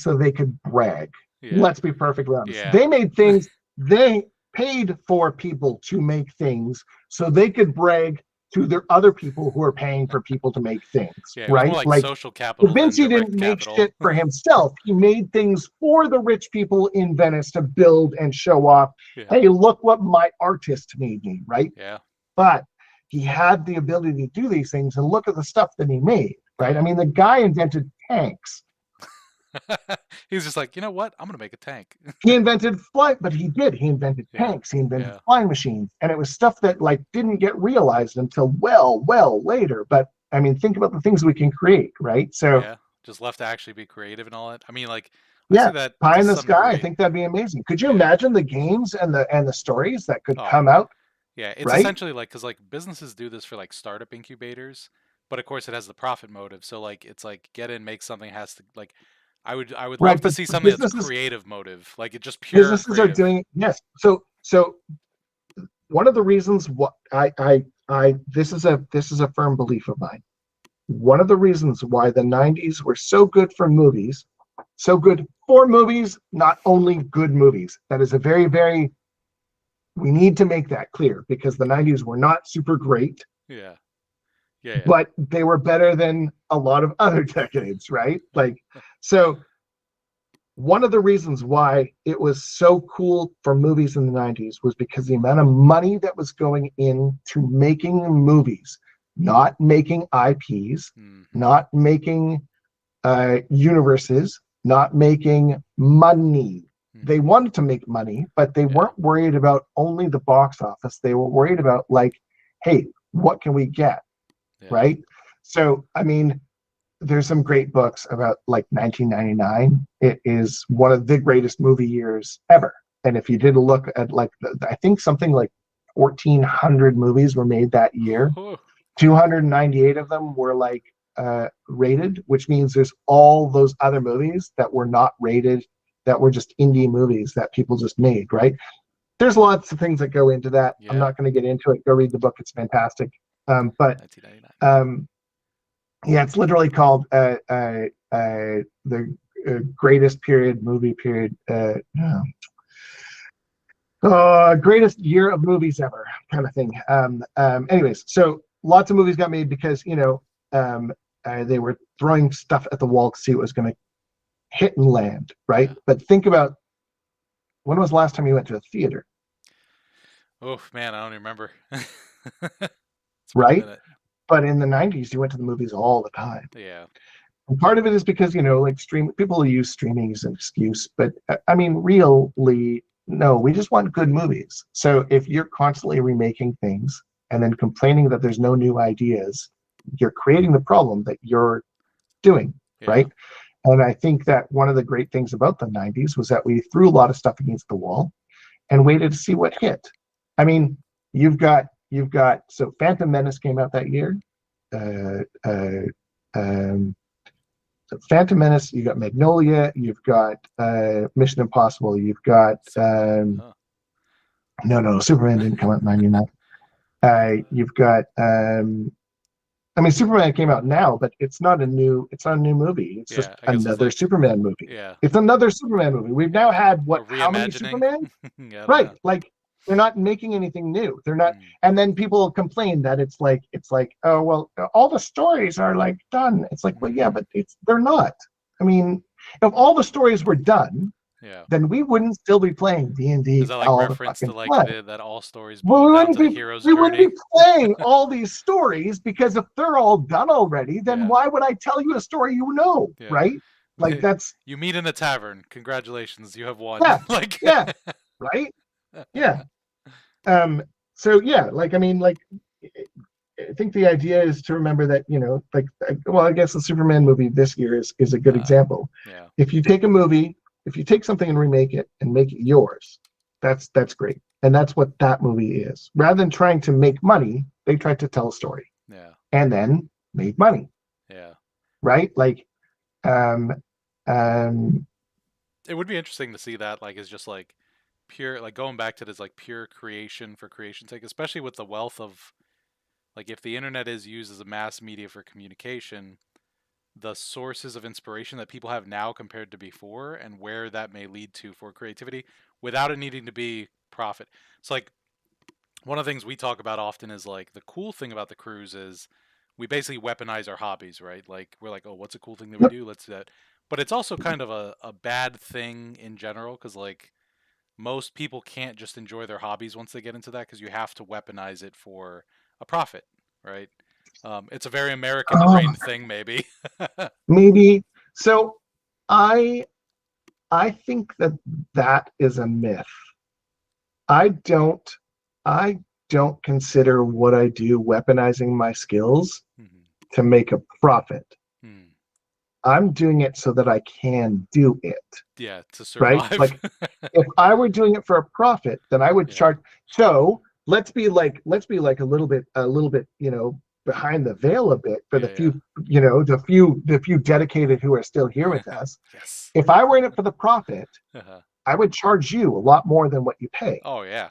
so they could brag. Yeah. Let's be perfectly honest. Yeah. They made things, they paid for people to make things so they could brag to their other people who are paying for people to make things. Yeah, it was right? more like social capital Da than Vinci didn't direct make capital. shit for himself. He made things for the rich people in Venice to build and show off. Yeah. Hey, look what my artist made me, right? Yeah. But he had the ability to do these things, and look at the stuff that he made, right? Yeah. I mean, the guy invented tanks. He's just like, you know what? I'm gonna make a tank. He invented flight, but he invented tanks. He invented flying machines, and it was stuff that like didn't get realized until well later. But I mean, think about the things we can create, right? So yeah, just left to actually be creative and all that. I mean, like, I yeah, see that pie to in the some sky. I degree. think that'd be amazing. Could you Yeah. imagine the games and the stories that could Oh, come out? yeah, it's right? essentially like because like businesses do this for like startup incubators, but of course it has the profit motive. So like it's like get in, make something has to like. I would love Right, to but see something that's creative motive, like it just pure businesses are creative. doing yes. So one of the reasons what I this is a firm belief of mine. One of the reasons why the 90s were so good for movies, not only good movies. That is a very, very, we need to make that clear because the 90s were not super great. Yeah. Yeah. But they were better than a lot of other decades, right? Like, so one of the reasons why it was so cool for movies in the 90s was because the amount of money that was going into making movies, not making IPs, not making universes, not making money. They wanted to make money, but they weren't worried about only the box office. They were worried about like, hey, what can we get? Right? So, I mean, there's some great books about like 1999. It is one of the greatest movie years ever. And if you did a look at like, I think something like 1,400 movies were made that year. 298 of them were like rated, which means there's all those other movies that were not rated, that were just indie movies that people just made, right? There's lots of things that go into that. I'm not going to get into it. Go read the book. It's fantastic. But yeah, it's literally called the greatest movie period, greatest year of movies ever, kind of thing. Anyways, so lots of movies got made because they were throwing stuff at the wall to see what was going to hit and land, right? But think about, when was the last time you went to a theater? Oh man, I don't even remember. Right? But in the 90s, you went to the movies all the time. Yeah. And part of it is because, like people use streaming as an excuse, but I mean, really, no, we just want good movies. So if you're constantly remaking things and then complaining that there's no new ideas, you're creating the problem that you're doing, right? And I think that one of the great things about the 90s was that we threw a lot of stuff against the wall and waited to see what hit. I mean, you've got so Phantom Menace came out that year. Phantom Menace, you got Magnolia, you've got Mission Impossible, you've got no, Superman didn't come out in '99. You've got I mean, Superman came out now, but it's not a new movie. It's just another Superman movie. Yeah. It's another Superman movie. We've now had how many Superman? Right. Like they're not making anything new. They're not, and then people complain that it's like, oh well, all the stories are like done. It's like, well, yeah, but they're not. I mean, if all the stories were done, then we wouldn't still be playing D&D. Is that like reference to like that all stories boil down to the hero's journey? We wouldn't be playing all these stories because if they're all done already, then why would I tell you a story right? Like that's you meet in a tavern. Congratulations, you have won. Yeah, like right? Yeah. So yeah, like I mean, like I think the idea is to remember that like I guess the Superman movie this year is a good example. Yeah. If you take a movie. If you take something and remake it and make it yours, that's great. And that's what that movie is. Rather than trying to make money, they tried to tell a story. Yeah. And then made money. Yeah. Right? Like it would be interesting to see that like is just like pure like going back to this like pure creation for creation's sake, especially with the wealth of like if the internet is used as a mass media for communication, the sources of inspiration that people have now compared to before and where that may lead to for creativity without it needing to be profit. It's like one of the things we talk about often is like the cool thing about the cruise is we basically weaponize our hobbies, right? Like we're like, oh, what's a cool thing that we do? Let's do that. But it's also kind of a bad thing in general because like most people can't just enjoy their hobbies once they get into that because you have to weaponize it for a profit, right? It's a very American brain thing, maybe. Maybe. So I think that is a myth. I don't consider what I do weaponizing my skills to make a profit. I'm doing it so that I can do it. Yeah, to survive. Right? Like if I were doing it for a profit, then I would charge. So let's be like a little bit, behind the veil a bit for the few dedicated who are still here with us. Yes. If I were in it for the profit, I would charge you a lot more than what you pay. Oh yeah.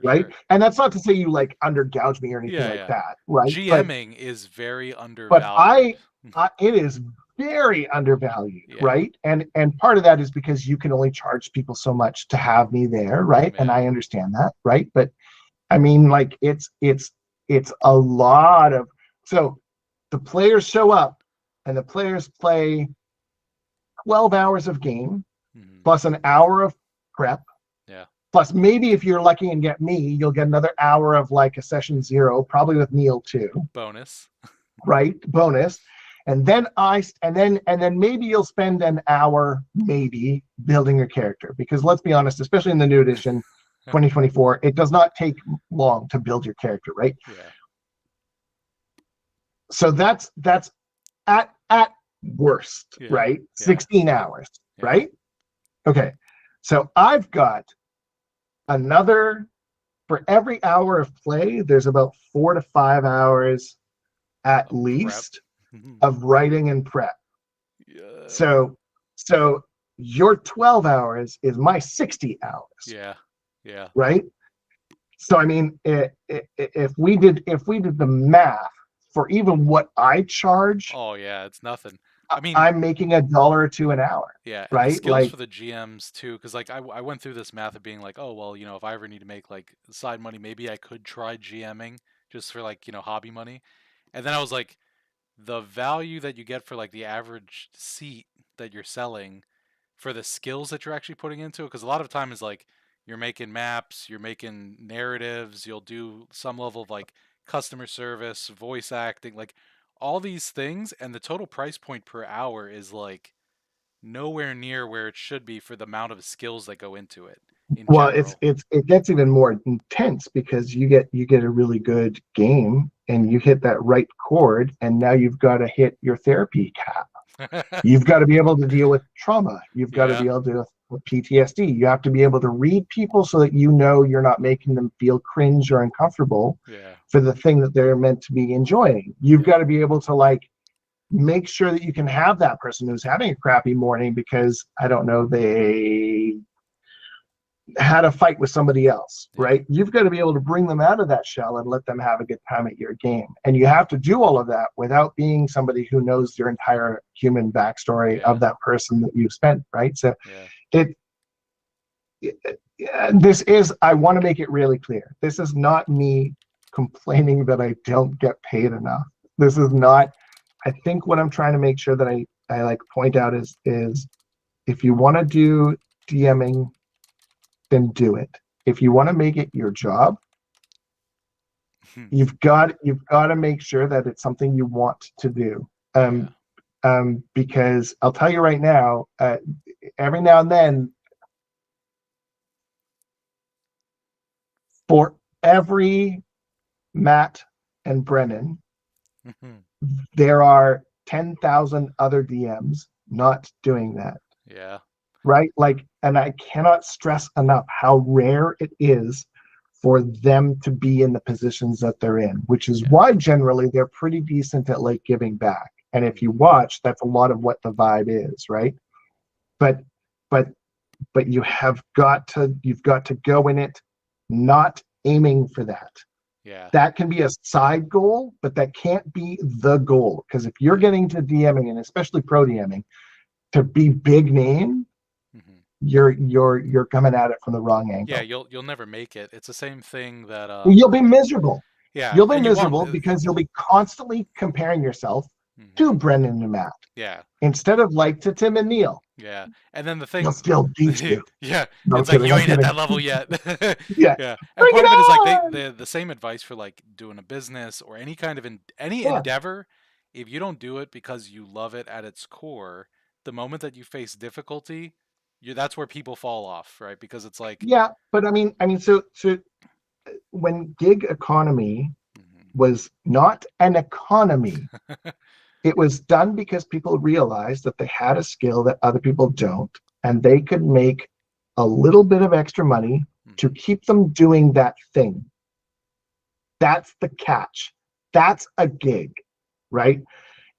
Right. Sure. And that's not to say you like undergouge me or anything like that. Right. GMing is very undervalued. But it is very undervalued. Right. And part of that is because you can only charge people so much to have me there. Right. And I understand that. Right. But I mean, like it's a lot of, so the players show up and the players play 12 hours of game plus an hour of prep. Yeah. Plus maybe if you're lucky and get me, you'll get another hour of like a session 0, probably with Neil too. Bonus. Right. Bonus. And then maybe you'll spend an hour maybe building your character because let's be honest, especially in the new edition, 2024, it does not take long to build your character, right? Yeah. So that's at worst, right? 16 hours, right? Okay. So I've got another, for every hour of play, there's about 4 to 5 hours at least of writing and prep. Yeah. So your 12 hours is my 60 hours. Yeah. Yeah. Right. So I mean, if we did the math for even what I charge, oh yeah, it's nothing. I mean, I'm making $1 or $2 an hour. Yeah, right. And the skills for the GMs too, because like I went through this math of being like, oh well, if I ever need to make like side money, maybe I could try GMing just for like hobby money, and then I was like, the value that you get for like the average seat that you're selling for the skills that you're actually putting into it, because a lot of time is like you're making maps, you're making narratives, you'll do some level of like customer service, voice acting, like all these things, and the total price point per hour is like nowhere near where it should be for the amount of skills that go into it. Well, it gets even more intense because you get a really good game and you hit that right chord, and now you've got to hit your therapy cap. You've got to be able to deal with trauma. You've got to be able to deal with PTSD. You have to be able to read people so that you're not making them feel cringe or uncomfortable for the thing that they're meant to be enjoying. You've got to be able to like make sure that you can have that person who's having a crappy morning because, I don't know, they had a fight with somebody else, right? You've got to be able to bring them out of that shell and let them have a good time at your game. And you have to do all of that without being somebody who knows your entire human backstory of that person that you've spent, right? So this is, I want to make it really clear. This is not me complaining that I don't get paid enough. This is not, I think what I'm trying to make sure that I like point out is if you want to do DMing, then do it. If you want to make it your job, you've got to make sure that it's something you want to do. Because I'll tell you right now, every now and then, for every Matt and Brennan, there are 10,000 other DMs not doing that. Yeah. Right? Like, and I cannot stress enough how rare it is for them to be in the positions that they're in, which is why generally they're pretty decent at like giving back. And if you watch, that's a lot of what the vibe is, right? But you've got to go in it not aiming for that. Yeah. That can be a side goal, but that can't be the goal. Because if you're getting to DMing, and especially pro DMing, to be big name, you're coming at it from the wrong angle. Yeah, you'll never make it. It's the same thing that you'll be miserable. Yeah, you'll be miserable because you'll be constantly comparing yourself to Brendan and Matt. Yeah. Instead of like to Tim and Neil. Yeah, and then the thing they'll still beat you. Yeah, no, it's like you ain't at that level yet. Yeah. And part of it is like the same advice for like doing a business or any kind of endeavor. If you don't do it because you love it at its core, the moment that you face difficulty, that's where people fall off, right? Because it's like but I mean, so when gig economy was not an economy, it was done because people realized that they had a skill that other people don't, and they could make a little bit of extra money to keep them doing that thing. That's the catch. That's a gig, right?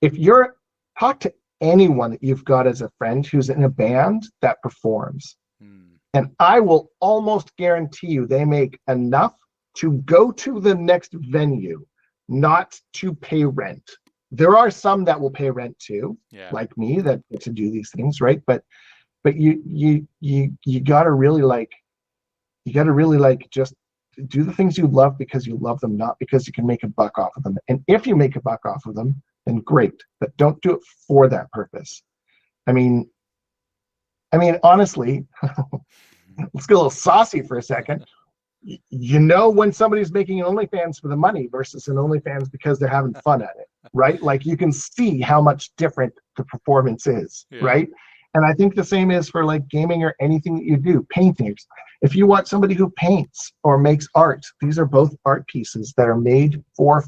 If you're talk to anyone that you've got as a friend who's in a band that performs, and I will almost guarantee you they make enough to go to the next venue, not to pay rent. There are some that will pay rent too, like me, that get to do these things, right? But you gotta really like just do the things you love because you love them, not because you can make a buck off of them. And if you make a buck off of them, then great, but don't do it for that purpose. I mean, honestly, let's get a little saucy for a second. You know when somebody's making an OnlyFans for the money versus an OnlyFans because they're having fun at it, right? Like you can see how much different the performance is, right? And I think the same is for like gaming or anything that you do, paintings. If you want somebody who paints or makes art, these are both art pieces that are made for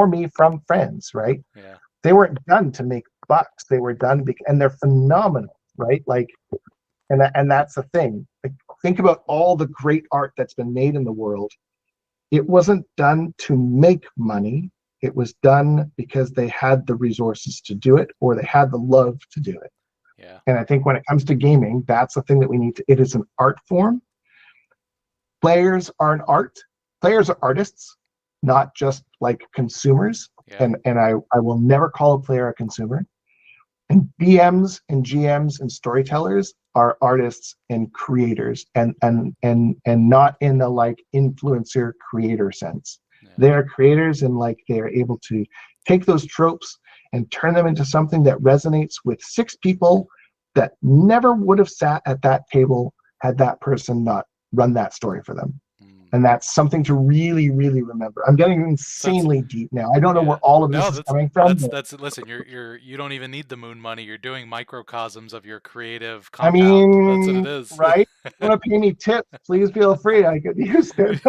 me from friends, right? Yeah. They weren't done to make bucks. They were done and they're phenomenal, right? Like, and that's the thing. Like, think about all the great art that's been made in the world. It wasn't done to make money. It was done because they had the resources to do it, or they had the love to do it. Yeah. And I think when it comes to gaming, that's the thing that we need to, it is an art form. Players are an art. Players are artists, not just like consumers. Yeah. And I will never call a player a consumer. And BMs and GMs and storytellers are artists and creators, and not in the like influencer creator sense. Yeah. They are creators, and like they are able to take those tropes and turn them into something that resonates with 6 people that never would have sat at that table had that person not run that story for them. And that's something to really, really remember. I'm getting insanely deep now. I don't know where all of this is coming from. Listen, you don't even need the moon money. You're doing microcosms of your creative I compound. mean, that's what it is. Right? If you want to pay me tips, please feel free. I could use it.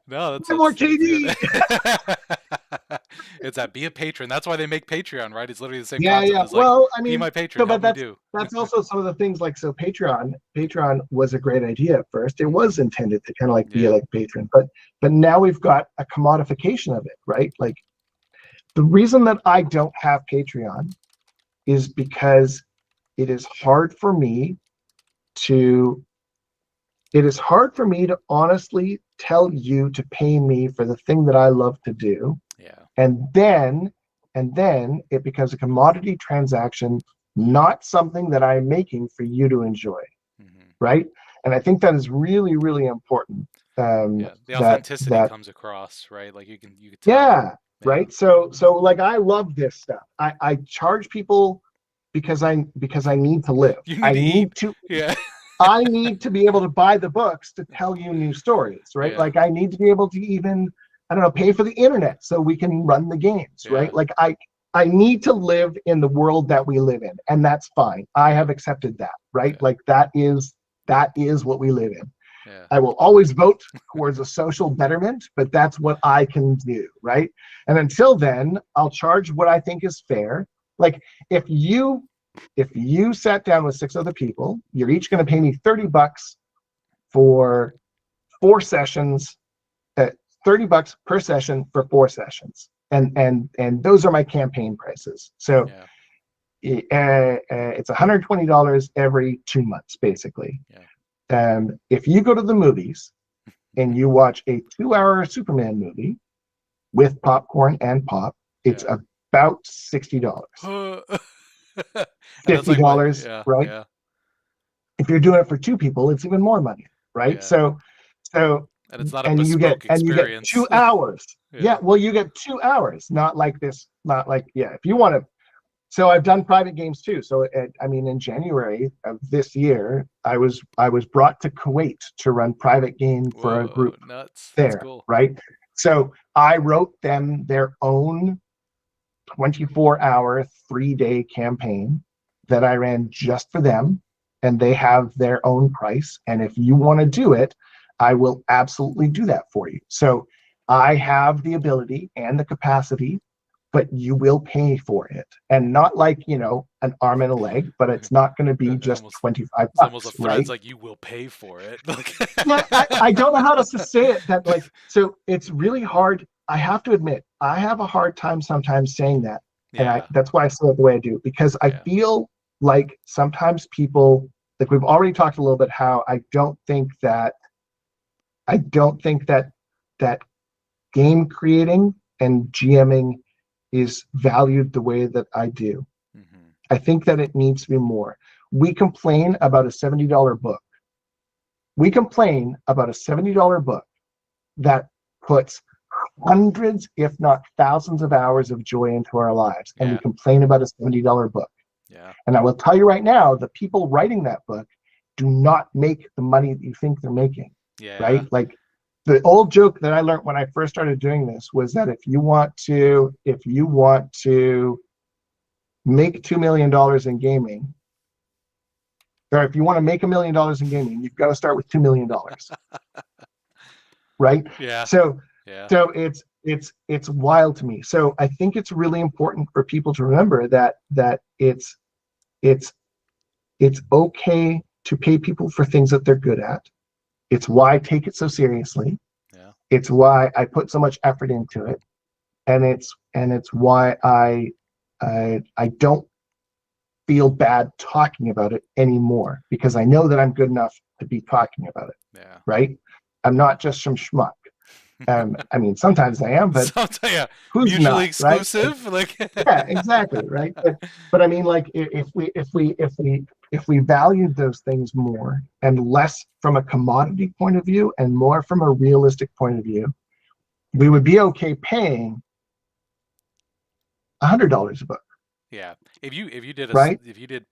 No, that's more KD. It's that be a patron. That's why they make Patreon, right? It's literally the same Yeah, concept. yeah. It's Well, like, I mean, be my patron. but do. That's also some of the things like, so Patreon was a great idea at first. It was intended to kind of like be like Patreon, but now we've got a commodification of it, right? Like The reason that I don't have Patreon is because it is hard for me to honestly tell you to pay me for the thing that I love to do. Yeah. And then it becomes a commodity transaction, not something that I'm making for you to enjoy. Mm-hmm. Right. And I think that is really, really important. Yeah. The authenticity comes across, right? Like you can tell. Yeah. Right. So like I love this stuff. I charge people because I need to live. You need to eat. Yeah. I need to be able to buy the books to tell you new stories, right? Yeah. Like I need to be able to even, I don't know, pay for the internet so we can run the games, Yeah. right? Like I need to live in the world that we live in, and that's fine. I have accepted that, right? Yeah. Like that is what we live in. Yeah. I will always vote towards a social betterment, but that's what I can do, right? And until then, I'll charge what I think is fair. Like if you sat down with 6 other people, you're each going to pay me $30 for 4 sessions, $30 per session for 4 sessions, and those are my campaign prices. So it's $120 every 2 months, basically. If you go to the movies and you watch a 2-hour Superman movie with popcorn and pop, it's about $60. $50, like, right? Yeah. If you're doing it for 2 people, it's even more money, right? Yeah. So and it's not a bespoke experience. You get 2 hours. Yeah. Well, you get 2 hours, not like this, not like, if you want to. So I've done private games too. So in January of this year, I was brought to Kuwait to run private game for a group nuts. there. That's cool. Right? So I wrote them their own 24-hour, 3-day campaign that I ran just for them, and they have their own price. And if you want to do it, I will absolutely do that for you. So I have the ability and the capacity, but you will pay for it, and not like, an arm and a leg, but it's not going to be just $25. It's almost a threat. Right? It's like, you will pay for it. I don't know how to say it. That like, so it's really hard. I have to admit, I have a hard time sometimes saying that, and that's why I say it the way I do, because I feel like sometimes people, like we've already talked a little bit, how I don't think that that game creating and GMing is valued the way that I do. Mm-hmm. I think that it needs to be more. We complain about a $70 book. We complain about a $70 book that puts hundreds, if not thousands of hours of joy into our lives. And we complain about a $70 book. Yeah. And I will tell you right now, the people writing that book do not make the money that you think they're making. Yeah. Right? Like the old joke that I learned when I first started doing this was that if you want to make $2 million in gaming, or if you want to make $1 million in gaming, you've got to start with $2 million. Right? Yeah. So it's wild to me. So I think it's really important for people to remember that it's okay to pay people for things that they're good at. It's why I take it so seriously. Yeah. It's why I put so much effort into it. And it's why I don't feel bad talking about it anymore, because I know that I'm good enough to be talking about it. Yeah. Right? I'm not just some schmuck. Sometimes I am, but who's mutually not, exclusive, right? Yeah, exactly, right. But I mean, like, if we valued those things more, and less from a commodity point of view and more from a realistic point of view, we would be okay paying $100 a book. Yeah, if you did right? if you did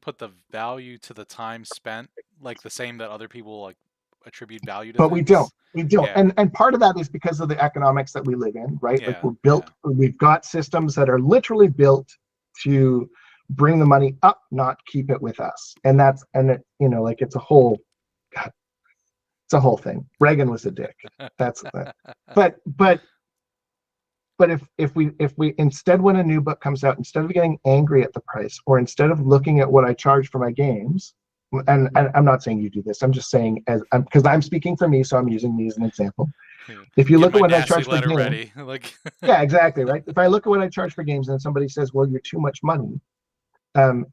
put the value to the time spent, like the same that other people like attribute value to but things. we don't Yeah. And part of that is because of the economics that we live in, right? Yeah, Like we've got systems that are literally built to bring the money up, not keep it with us. And it's a whole thing. Reagan was a dick. But if we instead, when a new book comes out, instead of getting angry at the price, or instead of looking at what I charge for my games, and I'm not saying you do this. I'm just saying as because I'm speaking for me, so I'm using me as an example. If you Get look at my what I nasty charge for letter games, ready. Like, yeah, exactly, right. If I look at what I charge for games, and somebody says, "Well, you're too much money,"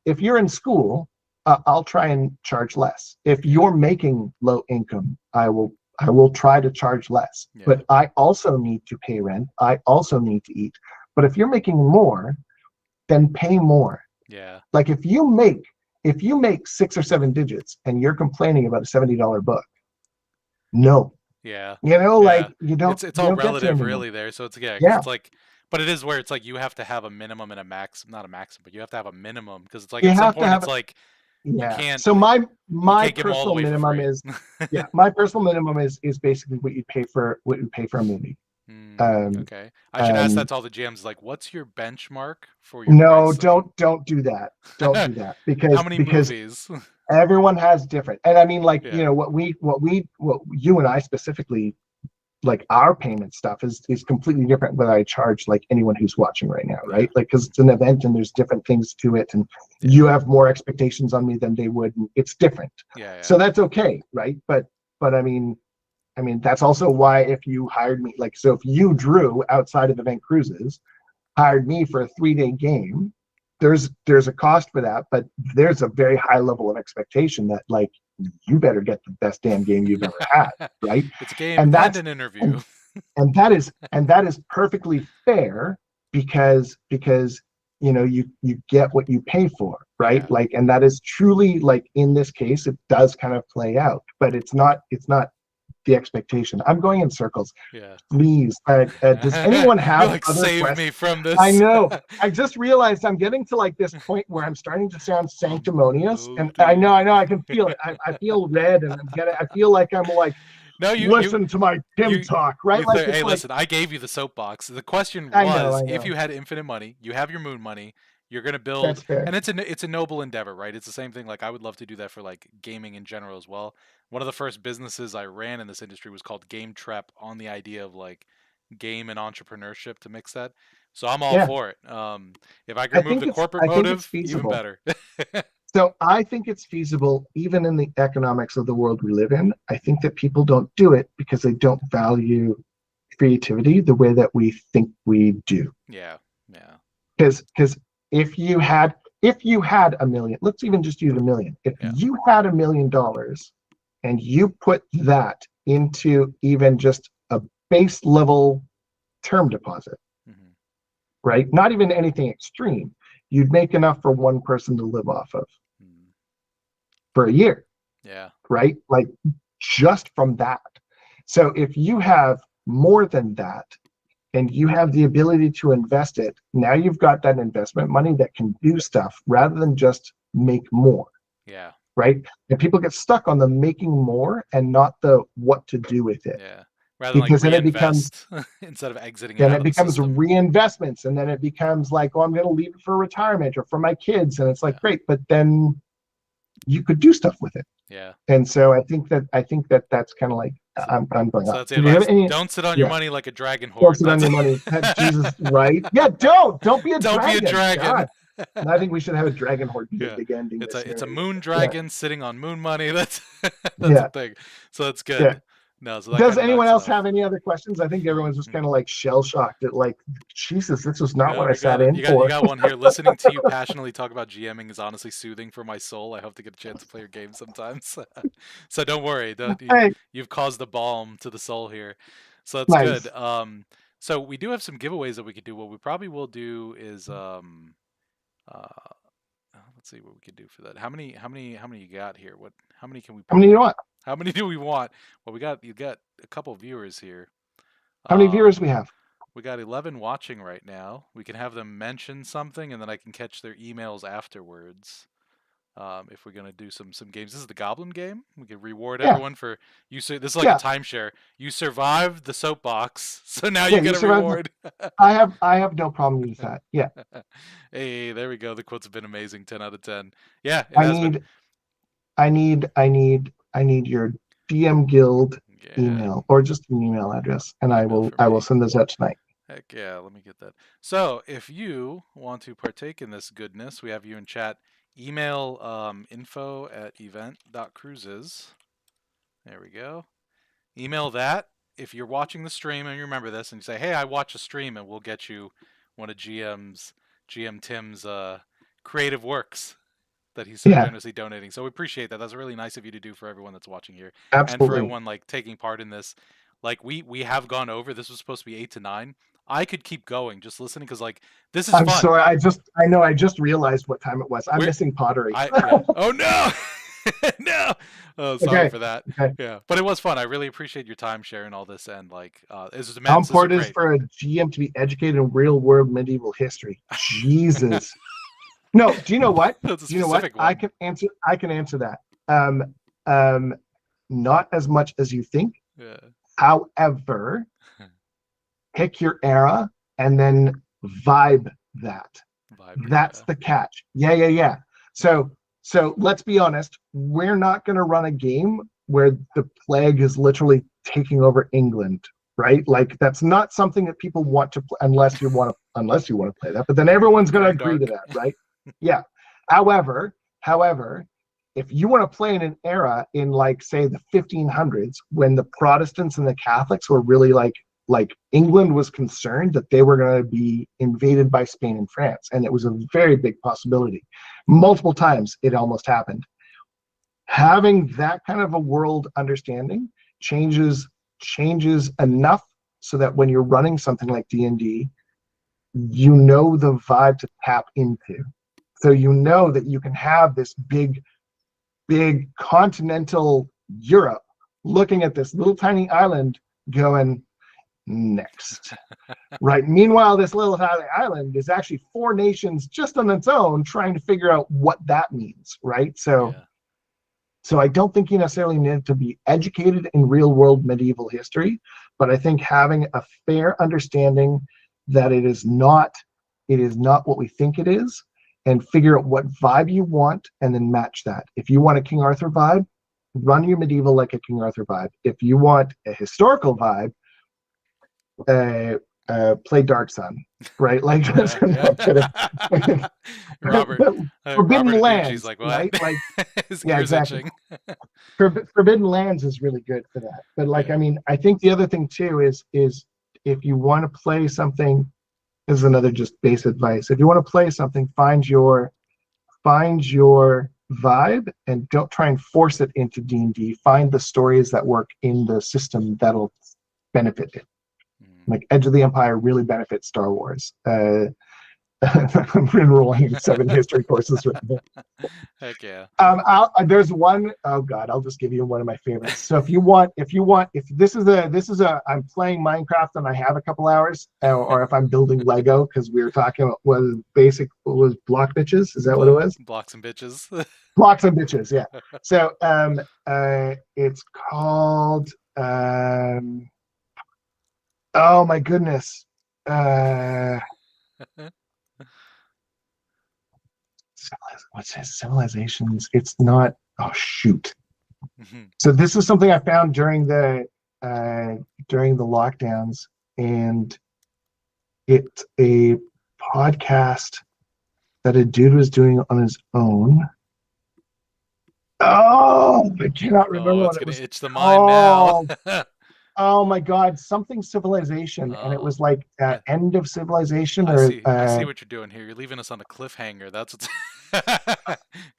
if you're in school, I'll try and charge less. If yeah, you're making low income, I will try to charge less. yeah, But I also need to pay rent. I also need to eat. But if you're making more, then pay more. yeah, Like if you make 6 or 7 digits and you're complaining about a $70 book, no, yeah, like yeah. you don't It's you all don't get to relative, anymore. really. There, so it's yeah, because Yeah, it's like, but it is where it's like you have to have a minimum and a max, not a maximum, but you have to have a minimum because it's like you at some have to point it's have. like you Yeah. can't So my you my can't give them all personal away for minimum free. is, yeah, my personal minimum is basically what you pay for a movie. Um, Okay, I should ask that um, to all the GMs. Like, what's your benchmark for your no, pricing? don't do that. Don't do that How because many because movies? everyone has different. And I mean, like, Yeah, what you and I specifically, like, our payment stuff is completely different than I charge like anyone who's watching right now, yeah, right? Like, because it's an event and there's different things to it, and yeah, you have more expectations on me than they would, and it's different. yeah, yeah, So that's okay, right? But I mean that's also why if you hired me, like, so if you, Drew, outside of Event.Cruises, hired me for a 3-day game, there's a cost for that, but there's a very high level of expectation that, like, you better get the best damn game you've ever had, right? It's a game And and that's an interview. and and that is perfectly fair because you get what you pay for, right? Yeah, Like, and that is truly, like, in this case it does kind of play out, but it's not the expectation. I'm going in circles. yeah. Please, does anyone You're have like, other save questions? me from I this. know. I just realized I'm getting to, like, this point where I'm starting to sound sanctimonious, and I know, I can feel it. I feel red, and I feel like I'm like, No, listen to my Tim you talk, right? you Like, say, hey, it's like, listen, I gave you the soapbox. The question I know, was, I if know. you had infinite money, you have your moon money, you're gonna build, That's fair. and it's a noble endeavor, right? It's the same thing. Like I would love to do that for like gaming in general as well. One of the first businesses I ran in this industry was called Game Trap, on the idea of like game and entrepreneurship to mix that. So I'm all Yeah, for it. If I can I remove think the it's corporate I think it's motive, even feasible. better. So I think it's feasible even in the economics of the world we live in. I think that people don't do it because they don't value creativity the way that we think we do. Yeah, yeah, Because if you had a million, let's even just use a million. If yeah. you had $1 million and you put that into even just a base level term deposit, Hmm. right? Not even anything extreme, you'd make enough for one person to live off of Hmm. for a year, Yeah, right? Like, just from that. So if you have more than that and you have the ability to invest it, now you've got that investment money that can do stuff rather than just make more, yeah, right? And people get stuck on the making more and not the what to do with it, yeah. Rather than like because then it becomes reinvest instead of exiting it then out it of the becomes system. reinvestments, and then it becomes like, oh, I'm going to leave it for retirement or for my kids, and it's like, Yeah, great, but then you could do stuff with it. yeah. And so I think that that's kind of like, So, I'm going so off. that's the Did you have advice. any? Don't sit on your Yeah, money like a dragon don't horde. sit on That's your money. Jesus, right? Yeah, don't be a don't be a dragon. dragon. God, and I think we should have a dragon horde be a Yeah, big ending it's this a scenario. moon Yeah, dragon sitting on moon money. That's that's a yeah, thing. So that's yeah. good. No, so that Does kind of anyone knocks it else off. have any other questions? I think everyone's just kind of like shell shocked at, like, Jesus, this was not No, what I we got sat it. in You for. got one here. Listening to you passionately talk about GMing is honestly soothing for my soul. I hope to get a chance to play your game sometimes. So don't worry. Hey, You've caused a balm to the soul here. So that's good. nice. So we do have some giveaways that we could do. What we probably will do is uh, let's see what we could do for that. How many you got here? How many can we How many pick? do you want? How many do we want? Well, you got a couple viewers here. How many viewers Um, we have? we got 11 watching right now. We can have them mention something, and then I can catch their emails afterwards. If we're gonna do some games, this is the Goblin game. We can reward Yeah, everyone for this is like a yeah, timeshare. You survived the soapbox, so now yeah. you You get a survived. reward. I have no problem with that. Yeah, Hey, there we go. The quotes have been amazing. 10 out of 10. Yeah, it I has been. need I need your DM Guild Yeah, email, or just an email address, and I email will for I will me. send this out tonight. Heck yeah, let me get that. So, if you want to partake in this goodness, we have you in chat. email info@event.cruises. There we go. Email that if you're watching the stream and you remember this, and you say, "Hey, I watch a stream," and we'll get you one of GMTim's creative works that he's so generously donating. So we appreciate that. That's really nice of you to do for everyone that's watching here, and for everyone like taking part in this. Like we have gone over. This was supposed to be 8 to 9. I could keep going just listening because like this is I'm fun. sorry. I just realized what time it was. I'm missing pottery. Oh no. No. Oh, sorry for that. Okay. Yeah, but it was fun. I really appreciate your time sharing all this, and like this is How important is for a GM to be educated in real world medieval history? Jesus. No, do you know what? That's a do you know what? specific one. I can answer that. Not as much as you think. Yeah. However, pick your era and then vibe that. That's the catch. Yeah. So let's be honest. We're not going to run a game where the plague is literally taking over England, right? Like that's not something that people want to play unless you want to play that. But then everyone's going to agree to that, right? Yeah. However, if you want to play in an era in like say the 1500s when the Protestants and the Catholics were really like England was concerned that they were going to be invaded by Spain and France, and it was a very big possibility. Multiple times it almost happened. Having that kind of a world understanding changes enough so that when you're running something like D&D, you know the vibe to tap into. So you know that you can have this big continental Europe looking at this little tiny island going, next. Right. Meanwhile, this little tiny island is actually 4 nations just on its own trying to figure out what that means. Right. So I don't think you necessarily need to be educated in real world medieval history, but I think having a fair understanding that it is not what we think it is, and figure out what vibe you want and then match that. If you want a King Arthur vibe, run your medieval like a King Arthur vibe. If you want a historical vibe, play Dark Sun, right? Like Robert Forbidden Lands, like, what? right? Like exactly. Forbidden Lands is really good for that. But like, I mean, I think the other thing too is if you want to play something, this is another just base advice. If you want to play something, find your vibe and don't try and force it into D&D. Find the stories that work in the system that'll benefit it. Like Edge of the Empire really benefits Star Wars. I'm enrolling in 7 history courses right now. Heck yeah. There's one, oh God, I'll just give you one of my favorites. So if this is I'm playing Minecraft and I have a couple hours, or if I'm building Lego, because we were talking about what was block bitches? Is that what it was? Blocks and bitches. Blocks and bitches, yeah. So it's called oh my goodness. What's his Civilizations? It's not. Oh shoot. So this is something I found during the lockdowns, and it's a podcast that a dude was doing on his own. Oh, I cannot remember what it was. Itch the mind now. Oh my God, something Civilization, and it was like End of Civilization. I see what you're doing here. You're leaving us on a cliffhanger. That's what's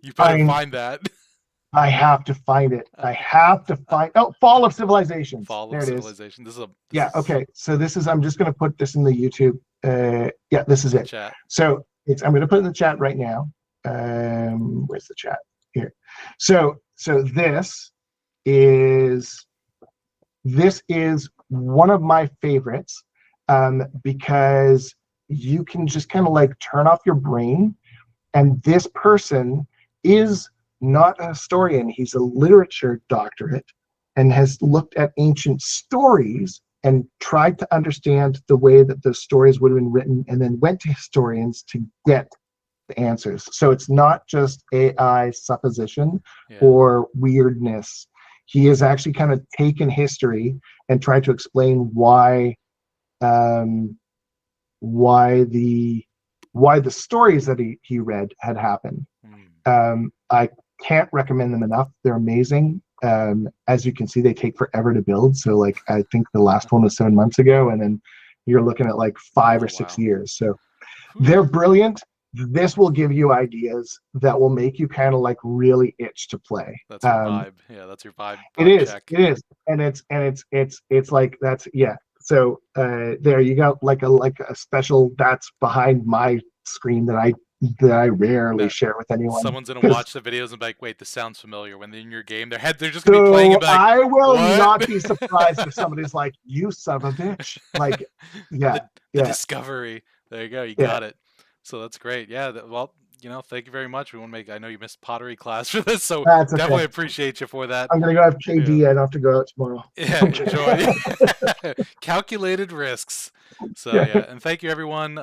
you better find that. I have to find it. Fall of Civilization. Fall of Civilization. Okay. So I'm just going to put this in the YouTube. This is it. Chat. So I'm going to put it in the chat right now. Where's the chat? Here. So this is one of my favorites because you can just kind of like turn off your brain, and this person is not a historian. He's a literature doctorate and has looked at ancient stories and tried to understand the way that those stories would have been written, and then went to historians to get the answers. So it's not just AI supposition or weirdness. He has actually kind of taken history and tried to explain why the stories that he read had happened. I can't recommend them enough. They're amazing. As you can see, they take forever to build. So like I think the last one was 7 months ago, and then you're looking at like 5 or 6 wow. years. So Whew. they're brilliant. This will give you ideas that will make you kind of like really itch to play. That's your vibe. Yeah, that's your vibe. It is. Check. It is, and it's like that's yeah. So there you go, like a special that's behind my screen that I rarely No, share with anyone. someone's gonna 'Cause- watch the videos and be like, "Wait, this sounds familiar." When they're in your game, they're just gonna be playing So and be like, I will "What?" not be surprised if somebody's like, "You son of a bitch!" Like, yeah, the yeah, discovery. There you go. You yeah. got it. So that's great. Yeah. Well, thank you very much. We want to make. I know you missed pottery class for this, so That's okay. definitely appreciate you for that. I'm gonna go have KD. I don't have to go out tomorrow. Yeah, enjoy. Calculated risks. So yeah, and thank you everyone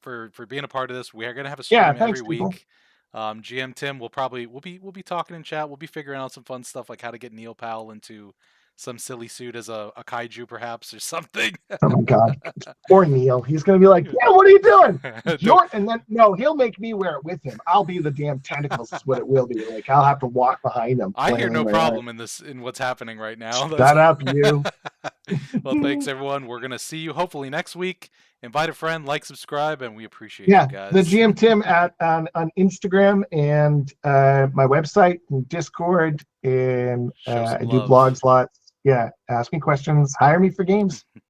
for being a part of this. We are gonna have a stream Yeah, thanks, every people. week. GMTim we'll be talking in chat. We'll be figuring out some fun stuff like how to get Neil Powell into some silly suit as a kaiju perhaps or something. Oh my god, poor Neil. He's gonna be like, "Yeah, what are you doing?" And then no, he'll make me wear it with him. I'll be the damn tentacles. Is what it will be. Like I'll have to walk behind him. I hear no problem in what's happening right now. Shut up, you. Well, thanks everyone. We're gonna see you hopefully next week. Invite a friend, like, subscribe, and we appreciate you guys. The GMTim on Instagram and my website and Discord, and I do blogs lots. Yeah, ask me questions, hire me for games.